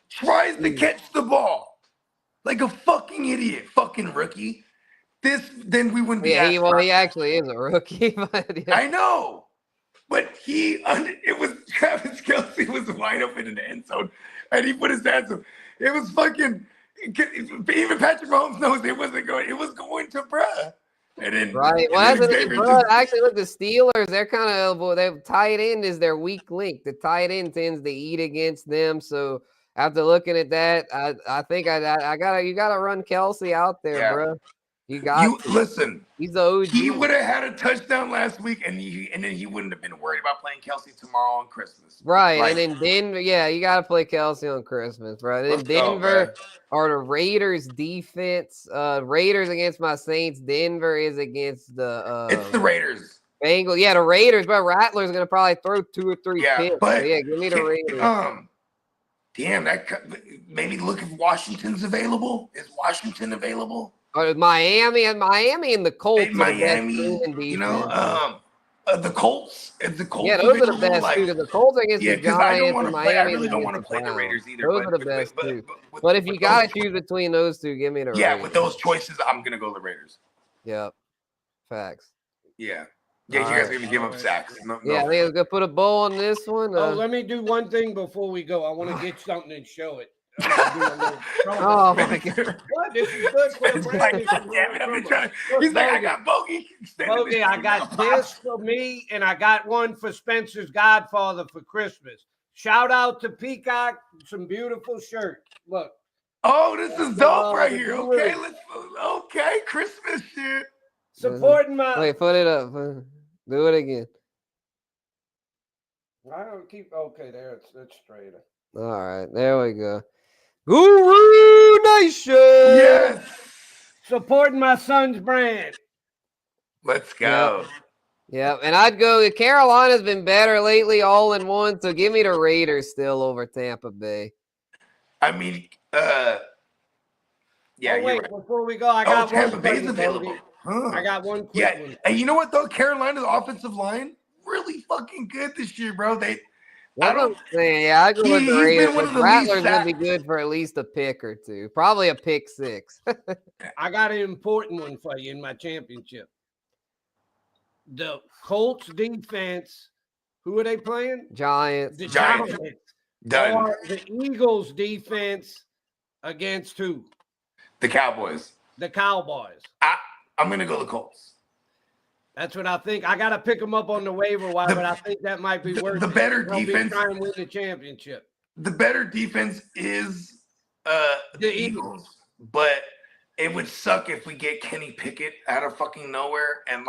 tries to catch the ball like a fucking idiot, fucking rookie. Then we wouldn't be. Yeah, he actually is a rookie. But yeah. I know, but it was Travis Kelsey was wide open in the end zone, and he put his hands up. It was fucking. Even Patrick Mahomes knows it wasn't going. It was going to bruh. And then, right. Well, actually, look, the Steelers. They're kind of their tight end is their weak link. The tight end tends to eat against them. So after looking at that, I think you gotta run Kelsey out there, bro. Listen. He's the OG. He would have had a touchdown last week, and then he wouldn't have been worried about playing Kelsey tomorrow on Christmas. Right, and then Denver, you got to play Kelsey on Christmas, right? And then Denver are the Raiders defense. Raiders against my Saints. Denver is against the. It's the Raiders. Bengals, the Raiders, but Rattler's gonna probably throw 2 or 3 picks. But give me the Raiders. Damn, maybe look if Washington's available. Is Washington available? Miami and the Colts. Miami, the Colts. If the Colts, those are the best too. The Colts are against the Giants. I really don't want to play the Raiders either. Those are the best too. But if you gotta choose between those two, give me the Raiders. Yeah, with those choices, I'm gonna go the Raiders. Yep, facts. Yeah, you guys are gonna give up sacks. I think I'm gonna put a bow on this one. Let me do one thing before we go. I want to get something and show it. Oh my god! What? This is good for the brand. Damn it! I've been trying. He's like, I got Bogey. Bogey, I got this for me, and I got one for Spencer's godfather for Christmas. Shout out to Peacock, some beautiful shirts. Look. Oh, this is dope right here. Okay, Christmas shit. Supporting my. Wait, put it up. Do it again. I don't keep. Okay, there it's straighter. All right, there we go. Guru Nation. Yes. Supporting my son's brand. Let's go. Yep. And I'd go. Carolina's been better lately, all in one. So give me the Raiders still over Tampa Bay. I mean, wait, right. Before we go, I got Tampa Bay's available. Huh. I got one quick one. And you know what though? Carolina's offensive line really fucking good this year, bro. I go with the Raiders. Rattler's gonna be good for at least a pick or two, probably a pick 6. I got an important one for you in my championship. The Colts defense. Who are they playing? Giants. The Giants. Done. Or the Eagles defense against who? The Cowboys. The Cowboys. I'm gonna go the Colts. That's what I think. I got to pick them up on the waiver wire, but I think that might be worth the better defense. Trying to win the championship. The better defense is the Eagles, but it would suck if we get Kenny Pickett out of fucking nowhere, and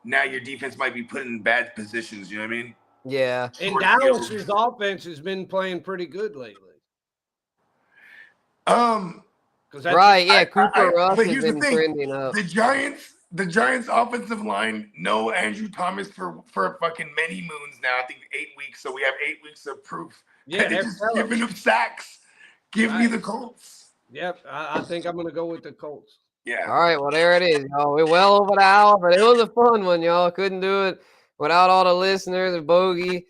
now your defense might be put in bad positions. You know what I mean? Yeah. And Dallas's offense has been playing pretty good lately. Right? Yeah, Cooper Rush has been trending up. The Giants' offensive line, no Andrew Thomas for fucking many moons now. I think 8 weeks. So we have 8 weeks of proof. Yeah, they're just giving them sacks. Give me the Colts. Yep, I think I'm going to go with the Colts. Yeah. All right, well, there it is, y'all. We're well over the hour, but it was a fun one, y'all. Couldn't do it without all the listeners, Bogey,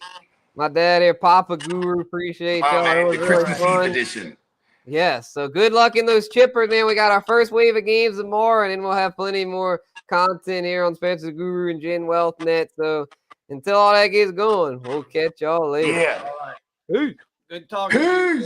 my dad here, Papa Guru. Appreciate y'all. Man, it was the really Christmas fun. Eve edition. Yes, so good luck in those chippers, man. We got our first wave of games tomorrow, and then we'll have plenty more content here on Spencer Guru and Gen Wealth Net. So until all that gets going, we'll catch y'all later. Yeah. All right. Peace. Good talking. Peace.